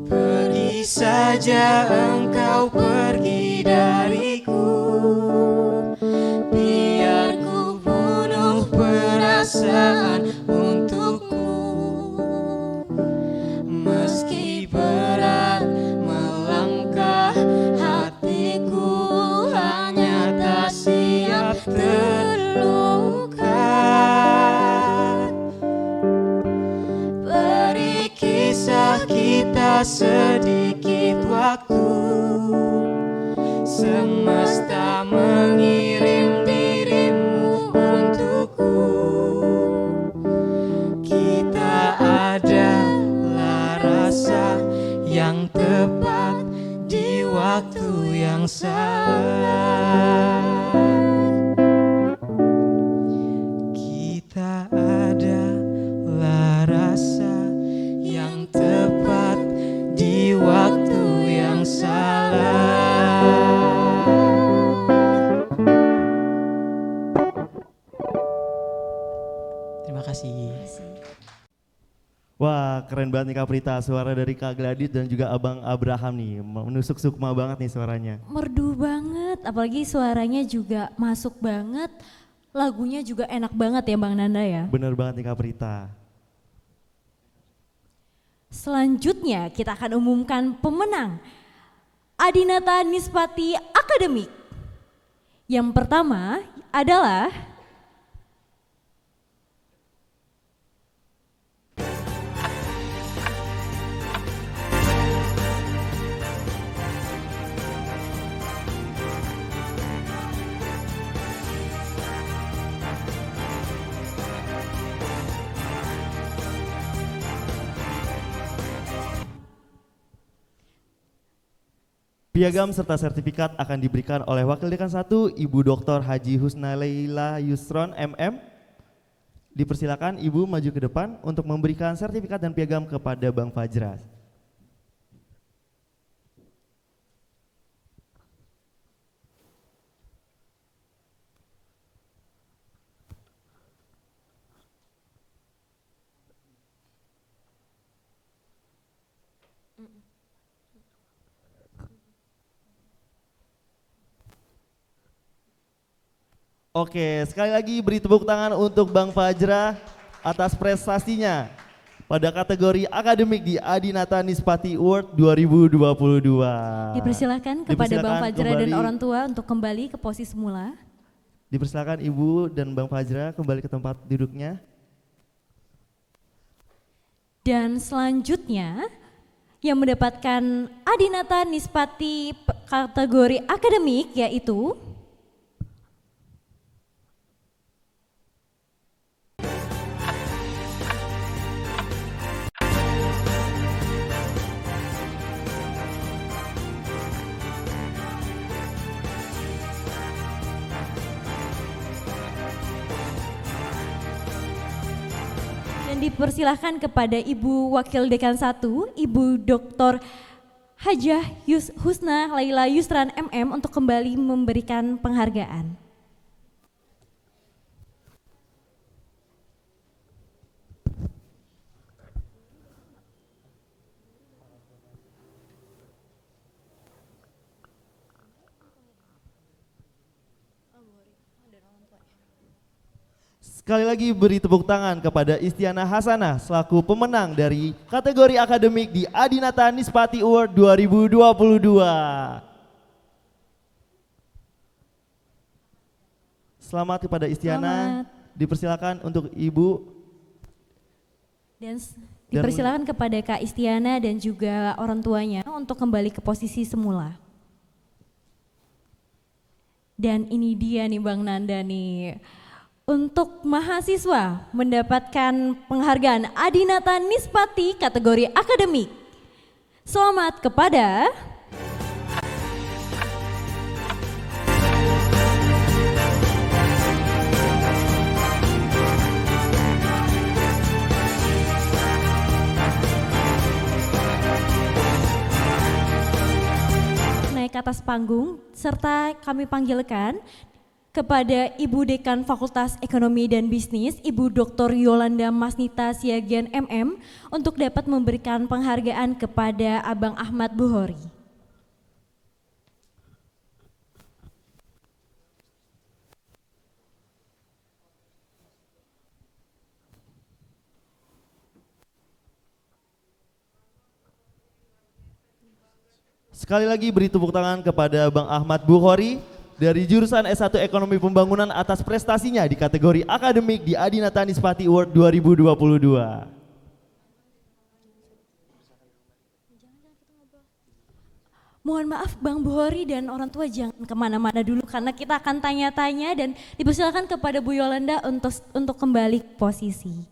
pergi saja engkau pergi dariku, biar ku bunuh perasaan untukku. Meski berat melangkah, hatiku hanya tak siap terluka. Beri kisah kita sedikit waktu, semesta mengirim dirimu untukku. Kita adalah rasa yang tepat di waktu yang salah. Kita adalah rasa yang tepat di waktu yang salah. Terima kasih. Wah keren banget nih Kak Prita, suara dari Kak Gladys dan juga Abang Abraham nih, menusuk sukma banget nih suaranya. Merdu banget, apalagi suaranya juga masuk banget, lagunya juga enak banget ya Bang Nanda ya. Bener banget nih Kak Prita. Selanjutnya kita akan umumkan pemenang Adinata Nispati Akademik. Yang pertama adalah Piagam serta sertifikat akan diberikan oleh Wakil Dekan 1, Ibu Dr. Haji Husna Leila Yusron MM. Dipersilakan Ibu maju ke depan untuk memberikan sertifikat dan piagam kepada Bang Fajra. Oke, sekali lagi beri tepuk tangan untuk Bang Fajra atas prestasinya pada kategori akademik di Adinata Nispati Award 2022. Dipersilakan kepada Bang Fajra dan orang tua untuk kembali ke posisi semula. Dipersilakan Ibu dan Bang Fajra kembali ke tempat duduknya. Dan selanjutnya yang mendapatkan Adinata Nispati kategori akademik yaitu dipersilahkan kepada Ibu Wakil Dekan 1, Ibu Dr. Hajah Husna Laila Yusran MM untuk kembali memberikan penghargaan. Sekali lagi beri tepuk tangan kepada Istiana Hasanah selaku pemenang dari kategori akademik di Adinata Nispati Award 2022. Selamat kepada Istiana. Dipersilakan untuk Ibu. Dan dipersilakan kepada Kak Istiana dan juga orang tuanya untuk kembali ke posisi semula. Dan ini dia nih Bang Nanda nih. Untuk mahasiswa mendapatkan penghargaan Adinata Nispati kategori akademik. Selamat kepada naik ke atas panggung serta kami panggilkan kepada Ibu Dekan Fakultas Ekonomi dan Bisnis, Ibu Dr. Yolanda Masnita Siagian MM untuk dapat memberikan penghargaan kepada Abang Ahmad Buhori. Sekali lagi beri tepuk tangan kepada Bang Ahmad Buhori dari jurusan S1 Ekonomi Pembangunan atas prestasinya di kategori akademik di Adinata Nispati Award 2022. Mohon maaf Bang Buhori dan orang tua jangan kemana-mana dulu karena kita akan tanya-tanya dan dipersilakan kepada Bu Yolanda untuk kembali ke posisi.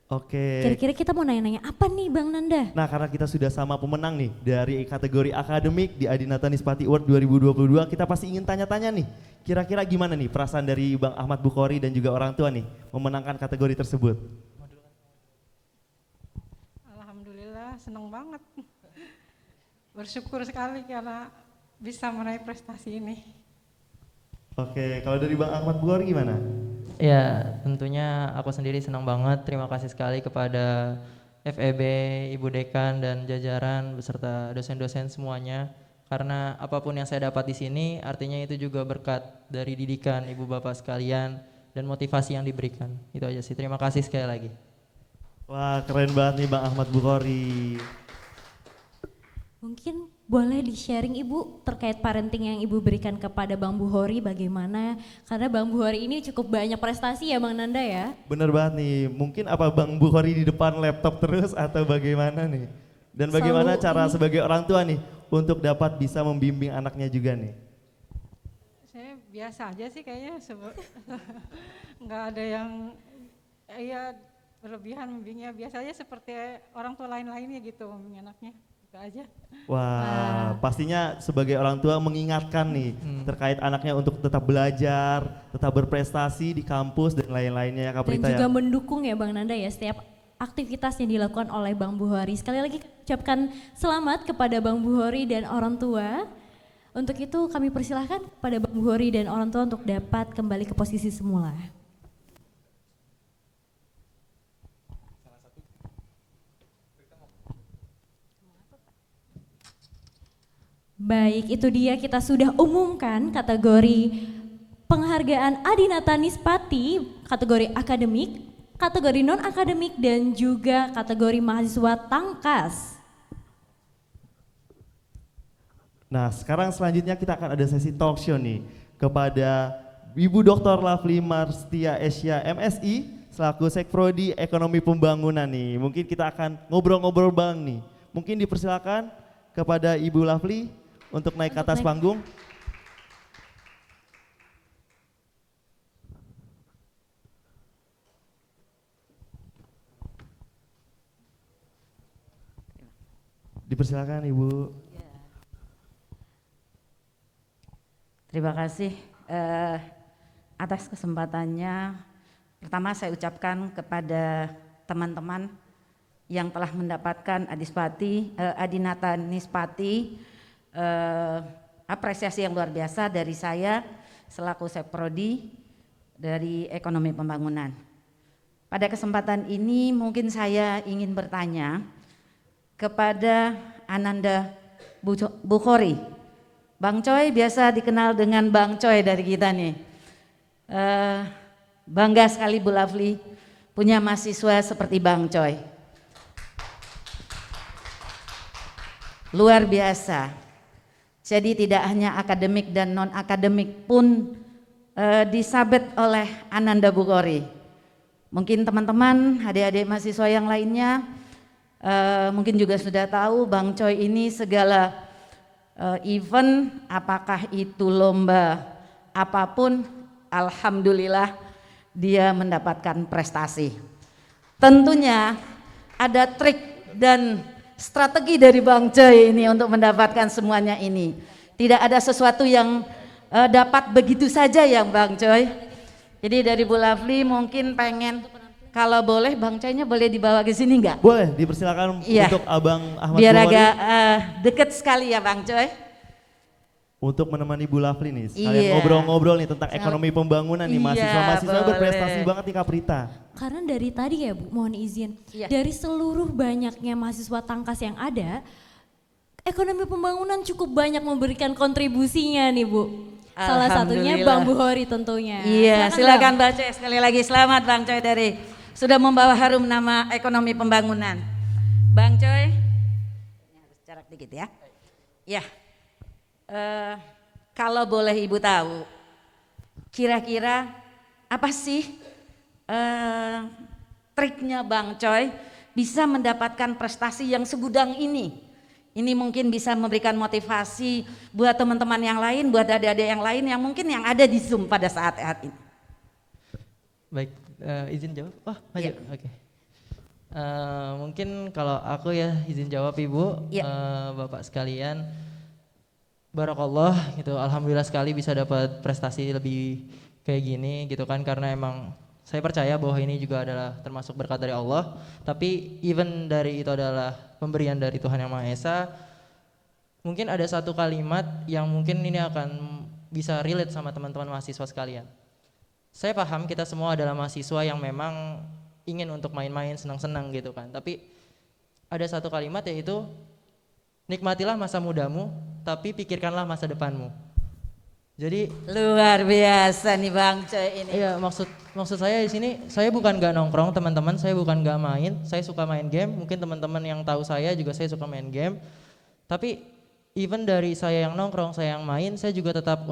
Oke. Kira-kira kita mau nanya-nanya apa nih Bang Nanda? Nah karena kita sudah sama pemenang nih dari kategori akademik di Adinata Nispati Award 2022, kita pasti ingin tanya-tanya nih, kira-kira gimana nih perasaan dari Bang Ahmad Bukhori dan juga orang tua nih memenangkan kategori tersebut? Alhamdulillah senang banget, bersyukur sekali karena bisa meraih prestasi ini. Oke, kalau dari Bang Ahmad Bukhori gimana? Ya, tentunya aku sendiri senang banget. Terima kasih sekali kepada FEB, Ibu Dekan dan jajaran beserta dosen-dosen semuanya. Karena apapun yang saya dapat di sini, artinya itu juga berkat dari didikan Ibu Bapak sekalian dan motivasi yang diberikan. Itu aja sih. Terima kasih sekali lagi. Wah, keren banget nih Bang Ahmad Bukhori. Mungkin boleh di-sharing Ibu terkait parenting yang Ibu berikan kepada Bang Buhori bagaimana? Karena Bang Buhori ini cukup banyak prestasi ya Bang Nanda ya? Bener banget nih, mungkin apa Bang Buhori di depan laptop terus atau bagaimana nih? Dan bagaimana cara sebagai orang tua nih untuk dapat bisa membimbing anaknya juga nih? Saya biasa aja sih kayaknya, nggak ada yang berlebihan membimbingnya, biasa aja seperti orang tua lain-lainnya gitu membimbing anaknya. Itu aja. Wah, pastinya sebagai orang tua mengingatkan nih terkait anaknya untuk tetap belajar, tetap berprestasi di kampus dan lain-lainnya ya Kak Dan Prita juga ya. mendukung ya Bang Nanda ya setiap aktivitas yang dilakukan oleh Bang Buhori. Sekali lagi ucapkan selamat kepada Bang Buhori dan orang tua. Untuk itu kami persilahkan kepada Bang Buhori dan orang tua untuk dapat kembali ke posisi semula. Baik, itu dia kita sudah umumkan kategori penghargaan Adinata Nispati, kategori akademik, kategori non-akademik, dan juga kategori mahasiswa tangkas. Nah, sekarang selanjutnya kita akan ada sesi talk show nih kepada Ibu Dr. Lovely Marstia Esya MSI selaku Sekprodi Ekonomi Pembangunan nih. Mungkin kita akan ngobrol-ngobrol bang nih. Mungkin dipersilakan kepada Ibu Lovely untuk naik ke atas panggung. Dipersilakan Ibu. Terima kasih atas kesempatannya. Pertama saya ucapkan kepada teman-teman yang telah mendapatkan Adinata Nispati, apresiasi yang luar biasa dari saya selaku Sekprodi dari Ekonomi Pembangunan. Pada kesempatan ini mungkin saya ingin bertanya kepada Ananda Bukhori. Bang Coy biasa dikenal dengan Bang Coy dari kita nih. Bangga sekali Bu Lovely punya mahasiswa seperti Bang Coy. Luar biasa. Jadi tidak hanya akademik dan non-akademik pun disabet oleh Ananda Bukhori. Mungkin teman-teman, adik-adik mahasiswa yang lainnya mungkin juga sudah tahu Bang Coy ini segala event, apakah itu lomba apapun, alhamdulillah dia mendapatkan prestasi. Tentunya ada trik dan strategi dari Bang Coy ini untuk mendapatkan semuanya ini. Tidak ada sesuatu yang dapat begitu saja ya Bang Coy. Jadi dari Bu Lovely mungkin pengen, kalau boleh Bang Coy-nya boleh dibawa ke sini enggak? Boleh, dipersilakan untuk Abang Ahmad biar Bukhori. agak deket sekali ya Bang Coy. Untuk menemani Bu Lovely nih, sekalian ngobrol-ngobrol nih tentang ekonomi pembangunan nih, mahasiswa-mahasiswa berprestasi banget nih Kak Prita. Karena dari tadi ya Bu, mohon izin, dari seluruh banyaknya mahasiswa tangkas yang ada, ekonomi pembangunan cukup banyak memberikan kontribusinya nih Bu. Salah satunya Bang Bukhori tentunya. Iya, silakan Bang Coy, sekali lagi selamat Bang Coy dari sudah membawa harum nama ekonomi pembangunan. Bang Coy, ini harus jarak dikit ya. Ya. Kalau boleh Ibu tahu, kira-kira apa sih triknya Bang Coy bisa mendapatkan prestasi yang segudang ini? Ini mungkin bisa memberikan motivasi buat teman-teman yang lain, buat adik-adik yang lain yang mungkin yang ada di Zoom pada saat ini. Baik, izin jawab? Oh, maju. Oke. Mungkin kalau aku ya izin jawab Ibu, Bapak sekalian. Barakallah gitu, alhamdulillah sekali bisa dapat prestasi lebih kayak gini gitu kan, karena emang saya percaya bahwa ini juga adalah termasuk berkat dari Allah, tapi even dari itu adalah pemberian dari Tuhan Yang Maha Esa. Mungkin ada satu kalimat yang mungkin ini akan bisa relate sama teman-teman mahasiswa sekalian. Saya paham kita semua adalah mahasiswa yang memang ingin untuk main-main, senang-senang gitu kan, tapi ada satu kalimat yaitu nikmatilah masa mudamu, tapi pikirkanlah masa depanmu. Jadi luar biasa nih Bang Coy ini. Iya, maksud saya di sini, saya bukan gak nongkrong teman-teman, saya bukan gak main, saya suka main game. Mungkin teman-teman yang tahu saya juga saya suka main game. Tapi even dari saya yang nongkrong, saya yang main, saya juga tetap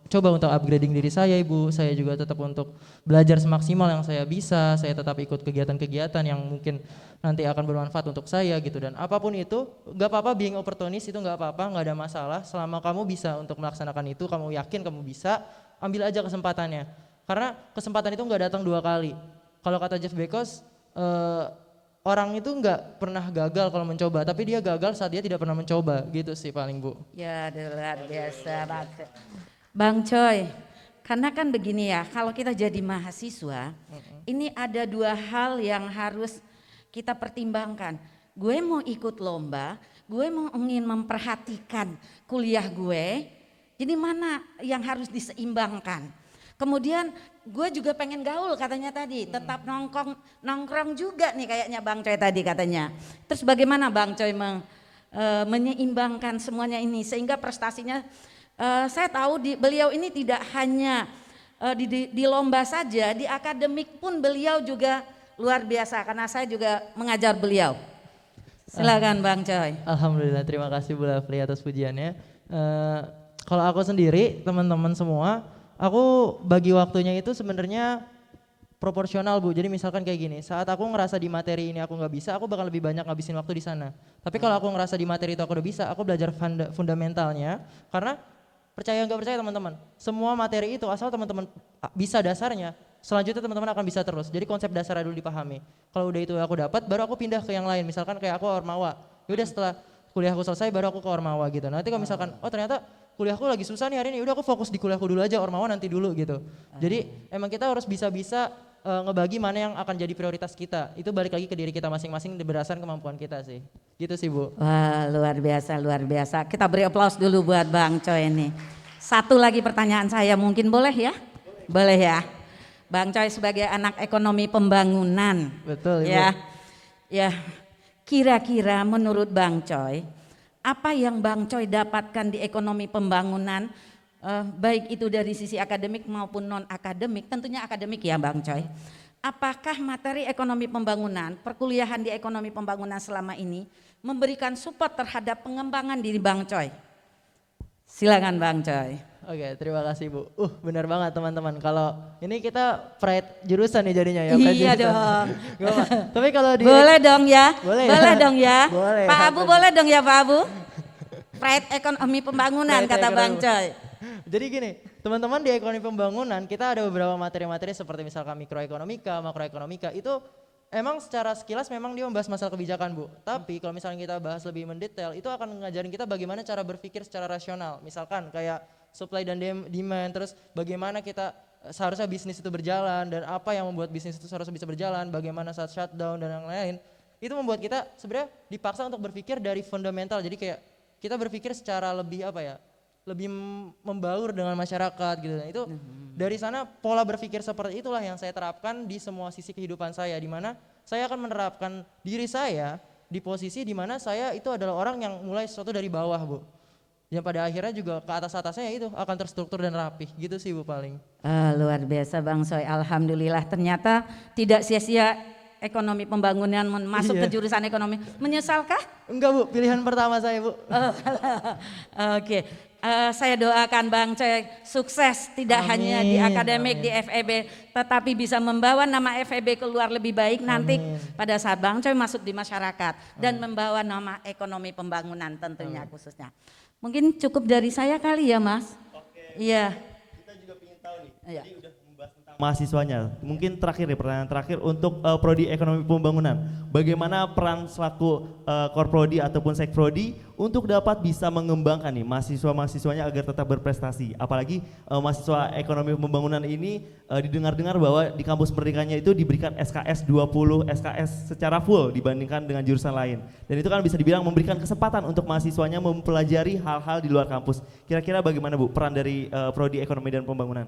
coba untuk upgrading diri saya Ibu. Saya juga tetap untuk belajar semaksimal yang saya bisa. Saya tetap ikut kegiatan-kegiatan yang mungkin nanti akan bermanfaat untuk saya gitu. Dan apapun itu, gak apa-apa being opportunist, itu gak apa-apa, gak ada masalah. Selama kamu bisa untuk melaksanakan itu, kamu yakin kamu bisa, ambil aja kesempatannya. Karena kesempatan itu gak datang 2 kali. Kalau kata Jeff Bezos, orang itu nggak pernah gagal kalau mencoba, tapi dia gagal saat dia tidak pernah mencoba, gitu sih paling Bu. Ya luar biasa Bang Coy, karena kan begini ya, kalau kita jadi mahasiswa, ini ada dua hal yang harus kita pertimbangkan. Gue mau ikut lomba, gue mau ingin memperhatikan kuliah gue, jadi mana yang harus diseimbangkan. Kemudian gue juga pengen gaul katanya tadi, tetap nongkrong juga nih kayaknya Bang Coy tadi katanya. Terus bagaimana Bang Coy menyeimbangkan semuanya ini sehingga prestasinya, saya tahu beliau ini tidak hanya di lomba saja, di akademik pun beliau juga luar biasa karena saya juga mengajar beliau. Silakan Bang Coy. Alhamdulillah, terima kasih Bu Lafli atas pujiannya. Kalau aku sendiri, teman-teman semua, aku bagi waktunya itu sebenarnya proporsional Bu. Jadi misalkan kayak gini, saat aku ngerasa di materi ini aku nggak bisa, aku bakal lebih banyak ngabisin waktu di sana. Tapi kalau aku ngerasa di materi itu aku udah bisa, aku belajar fundamentalnya. Karena percaya nggak percaya teman-teman, semua materi itu asal teman-teman bisa dasarnya, selanjutnya teman-teman akan bisa terus. Jadi konsep dasarnya dulu dipahami. Kalau udah itu aku dapat, baru aku pindah ke yang lain. Misalkan kayak aku Ormawa, yaudah setelah kuliahku selesai baru aku ke Ormawa gitu. Nanti kalau misalkan, oh ternyata kuliahku lagi susah nih hari ini, udah aku fokus di kuliahku dulu aja, Ormawa nanti dulu gitu. Jadi emang kita harus bisa-bisa ngebagi mana yang akan jadi prioritas kita. Itu balik lagi ke diri kita masing-masing berdasarkan kemampuan kita sih. Gitu sih Bu. Wah luar biasa, luar biasa. Kita beri aplaus dulu buat Bang Coy ini. Satu lagi pertanyaan saya mungkin boleh ya? Boleh ya. Bang Coy sebagai anak ekonomi pembangunan. Betul ya. Ya. Kira-kira menurut Bang Coy, apa yang Bang Coy dapatkan di ekonomi pembangunan, baik itu dari sisi akademik maupun non akademik, tentunya akademik ya Bang Coy. Apakah materi ekonomi pembangunan, perkuliahan di ekonomi pembangunan selama ini memberikan support terhadap pengembangan diri Bang Coy? Silakan Bang Coy. Oke, terima kasih Bu. Benar banget teman-teman. Kalau ini kita pride jurusan nih jadinya ya. Iya dong. Tapi kalau di boleh dong ya. Boleh dong ya. Boleh. Pak Abu boleh dong ya Pak Abu. Pride ekonomi pembangunan kata Bang Coy. Jadi gini, teman-teman di ekonomi pembangunan kita ada beberapa materi-materi seperti misalkan mikroekonomika, makroekonomika, itu emang secara sekilas memang dia membahas masalah kebijakan Bu. Tapi kalau misalnya kita bahas lebih mendetail, itu akan ngajarin kita bagaimana cara berpikir secara rasional. Misalkan kayak supply dan demand, terus bagaimana kita seharusnya bisnis itu berjalan dan apa yang membuat bisnis itu seharusnya bisa berjalan, bagaimana saat shutdown dan yang lain. Itu membuat kita sebenarnya dipaksa untuk berpikir dari fundamental. Jadi kayak kita berpikir secara lebih lebih membaur dengan masyarakat gitu. Nah, itu dari sana pola berpikir seperti itulah yang saya terapkan di semua sisi kehidupan saya, di mana saya akan menerapkan diri saya di posisi di mana saya itu adalah orang yang mulai sesuatu dari bawah Bu. Yang pada akhirnya juga ke atas-atasnya itu akan terstruktur dan rapih gitu sih Bu paling. Luar biasa Bang Coy, alhamdulillah ternyata tidak sia-sia ekonomi pembangunan masuk ke jurusan ekonomi. Menyesalkah? Enggak Bu, pilihan pertama saya Bu. Oke. Saya doakan Bang Coy sukses tidak hanya di akademik di FEB, tetapi bisa membawa nama FEB keluar lebih baik nanti pada saat Bang Coy masuk di masyarakat dan membawa nama ekonomi pembangunan tentunya khususnya. Mungkin cukup dari saya kali ya Mas. Iya. Kita juga ingin tahu nih. Jadi udah membahas tentang mahasiswanya. Mungkin terakhir nih, pertanyaan terakhir untuk prodi ekonomi pembangunan. Bagaimana peran selaku Korprodi ataupun Sekprodi untuk dapat bisa mengembangkan nih mahasiswa-mahasiswanya agar tetap berprestasi. Apalagi mahasiswa ekonomi pembangunan ini didengar-dengar bahwa di kampus Merdekanya itu diberikan SKS 20 SKS secara full dibandingkan dengan jurusan lain. Dan itu kan bisa dibilang memberikan kesempatan untuk mahasiswanya mempelajari hal-hal di luar kampus. Kira-kira bagaimana Bu peran dari Prodi Ekonomi dan Pembangunan?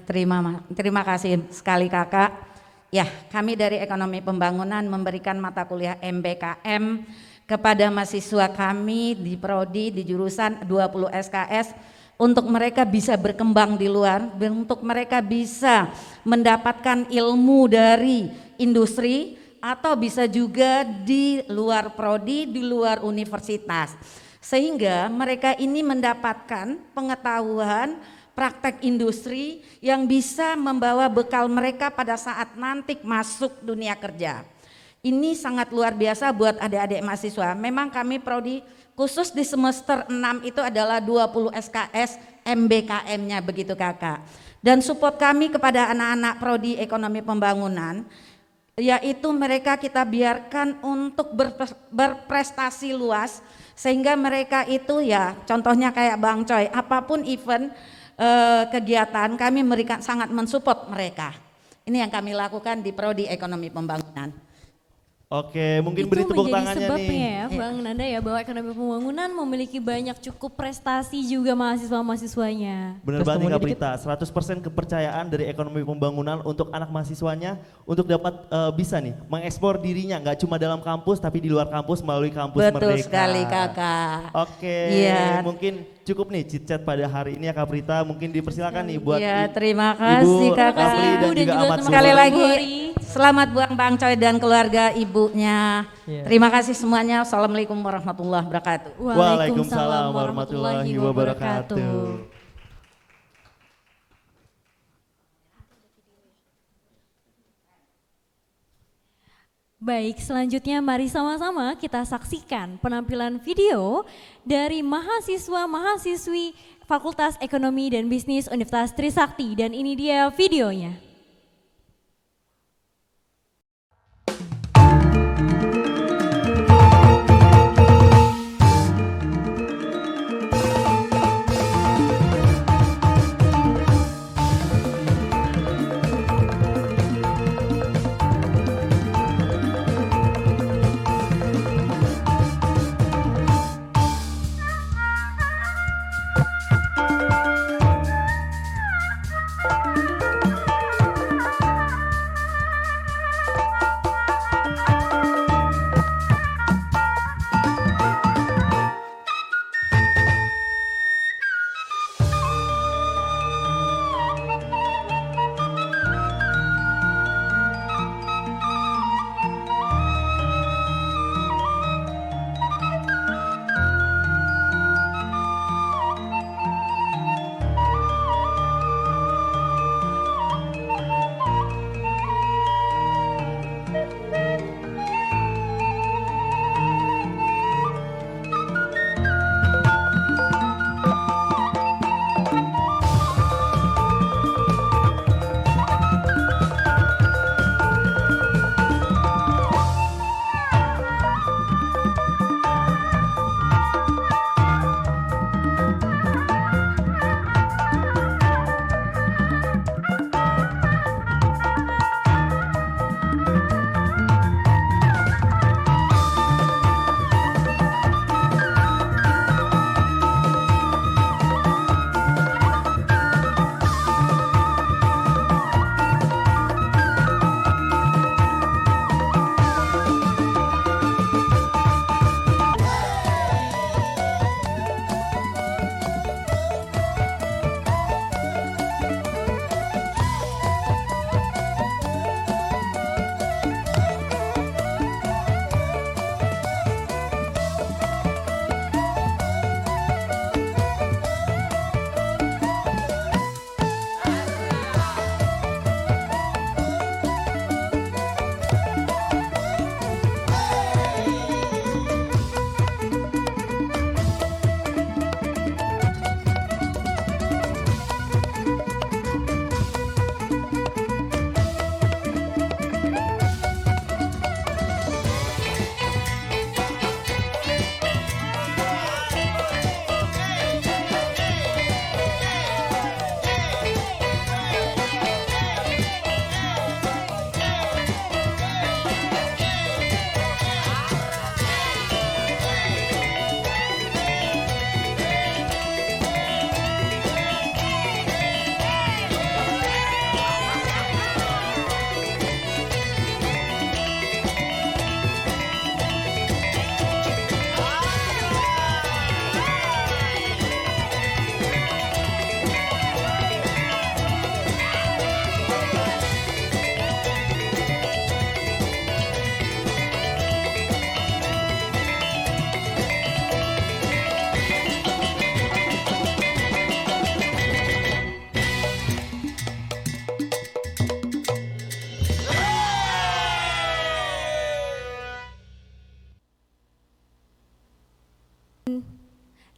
Terima kasih sekali Kakak. Ya, kami dari Ekonomi Pembangunan memberikan mata kuliah MBKM kepada mahasiswa kami di Prodi di jurusan 20 SKS untuk mereka bisa berkembang di luar, untuk mereka bisa mendapatkan ilmu dari industri atau bisa juga di luar prodi, di luar universitas. Sehingga mereka ini mendapatkan pengetahuan praktek industri yang bisa membawa bekal mereka pada saat nanti masuk dunia kerja. Ini sangat luar biasa buat adik-adik mahasiswa. Memang kami prodi khusus di semester 6 itu adalah 20 SKS MBKM-nya begitu Kakak. Dan support kami kepada anak-anak prodi ekonomi pembangunan yaitu mereka kita biarkan untuk berprestasi luas, sehingga mereka itu ya contohnya kayak Bang Coy, apapun event kegiatan kami sangat mensupport mereka. Ini yang kami lakukan di Prodi Ekonomi Pembangunan. Oke, mungkin beri tepuk tangannya nih. Itu menjadi sebabnya ya Bang Nanda ya, bahwa ekonomi pembangunan memiliki banyak cukup prestasi juga mahasiswa-mahasiswanya. Benar banget nih Kak Prita, 100% kepercayaan dari ekonomi pembangunan untuk anak mahasiswanya untuk dapat bisa nih mengekspor dirinya, nggak cuma dalam kampus tapi di luar kampus melalui kampus Betul Merdeka. Betul sekali Kakak. Oke, mungkin cukup nih chit-chat pada hari ini ya Kak Prita, mungkin dipersilakan nih buat terima kasih Kakak. Ibu dan juga Ahmad sekali lagi selamat buat Bang Coy dan keluarga ibunya. Terima kasih semuanya. Assalamualaikum warahmatullahi wabarakatuh. Waalaikumsalam warahmatullahi wabarakatuh. Baik, selanjutnya mari sama-sama kita saksikan penampilan video dari mahasiswa-mahasiswi Fakultas Ekonomi dan Bisnis Universitas Trisakti, dan ini dia videonya.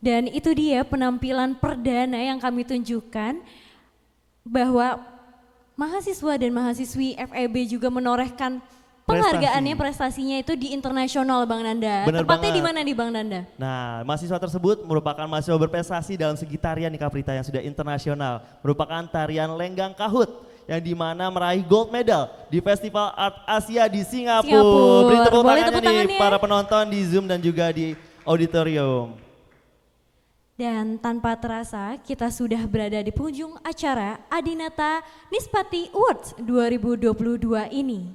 Dan itu dia penampilan perdana yang kami tunjukkan, bahwa mahasiswa dan mahasiswi FEB juga menorehkan penghargaannya prestasinya itu di internasional Bang Nanda. Bener Tepatnya banget. di mana nih Bang Nanda? Nah, mahasiswa tersebut merupakan mahasiswa berprestasi dalam segi tarian nih Kak Prita yang sudah internasional. Merupakan tarian Lenggang Kahut yang dimana meraih gold medal di Festival Art Asia di Singapura. Beri tepuk tangannya nih para penonton di Zoom dan juga di auditorium. Dan tanpa terasa kita sudah berada di penghujung acara Adinata Nispati Awards 2022 ini.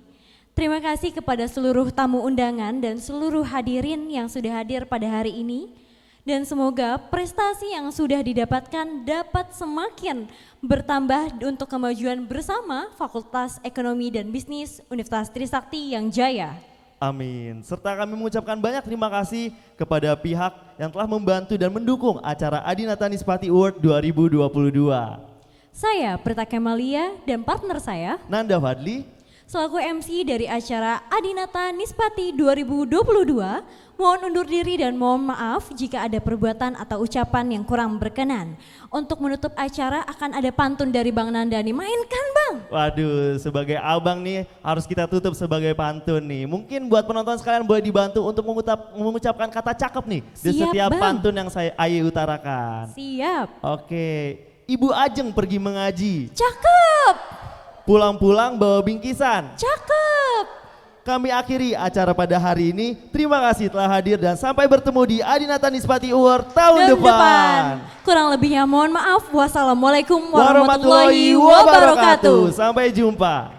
Terima kasih kepada seluruh tamu undangan dan seluruh hadirin yang sudah hadir pada hari ini. Dan semoga prestasi yang sudah didapatkan dapat semakin bertambah untuk kemajuan bersama Fakultas Ekonomi dan Bisnis Universitas Trisakti yang jaya. Amin. Serta kami mengucapkan banyak terima kasih kepada pihak yang telah membantu dan mendukung acara Adinata Nispati Award 2022. Saya Prita Kemalia dan partner saya Nanda Fadli selaku MC dari acara Adinata Nispati 2022. Mohon undur diri dan mohon maaf jika ada perbuatan atau ucapan yang kurang berkenan. Untuk menutup acara akan ada pantun dari Bang Nanda nih, mainkan Bang. Waduh, sebagai abang nih harus kita tutup sebagai pantun nih. Mungkin buat penonton sekalian boleh dibantu untuk mengucapkan kata cakep nih di setiap Bang. pantun yang saya utarakan. Siap. Oke, Ibu Ajeng pergi mengaji. Cakep. Pulang-pulang bawa bingkisan. Cakep. Kami akhiri acara pada hari ini. Terima kasih telah hadir dan sampai bertemu di Adinata Nispati Award tahun depan. Kurang lebihnya mohon maaf. Wassalamualaikum warahmatullahi wabarakatuh. Sampai jumpa.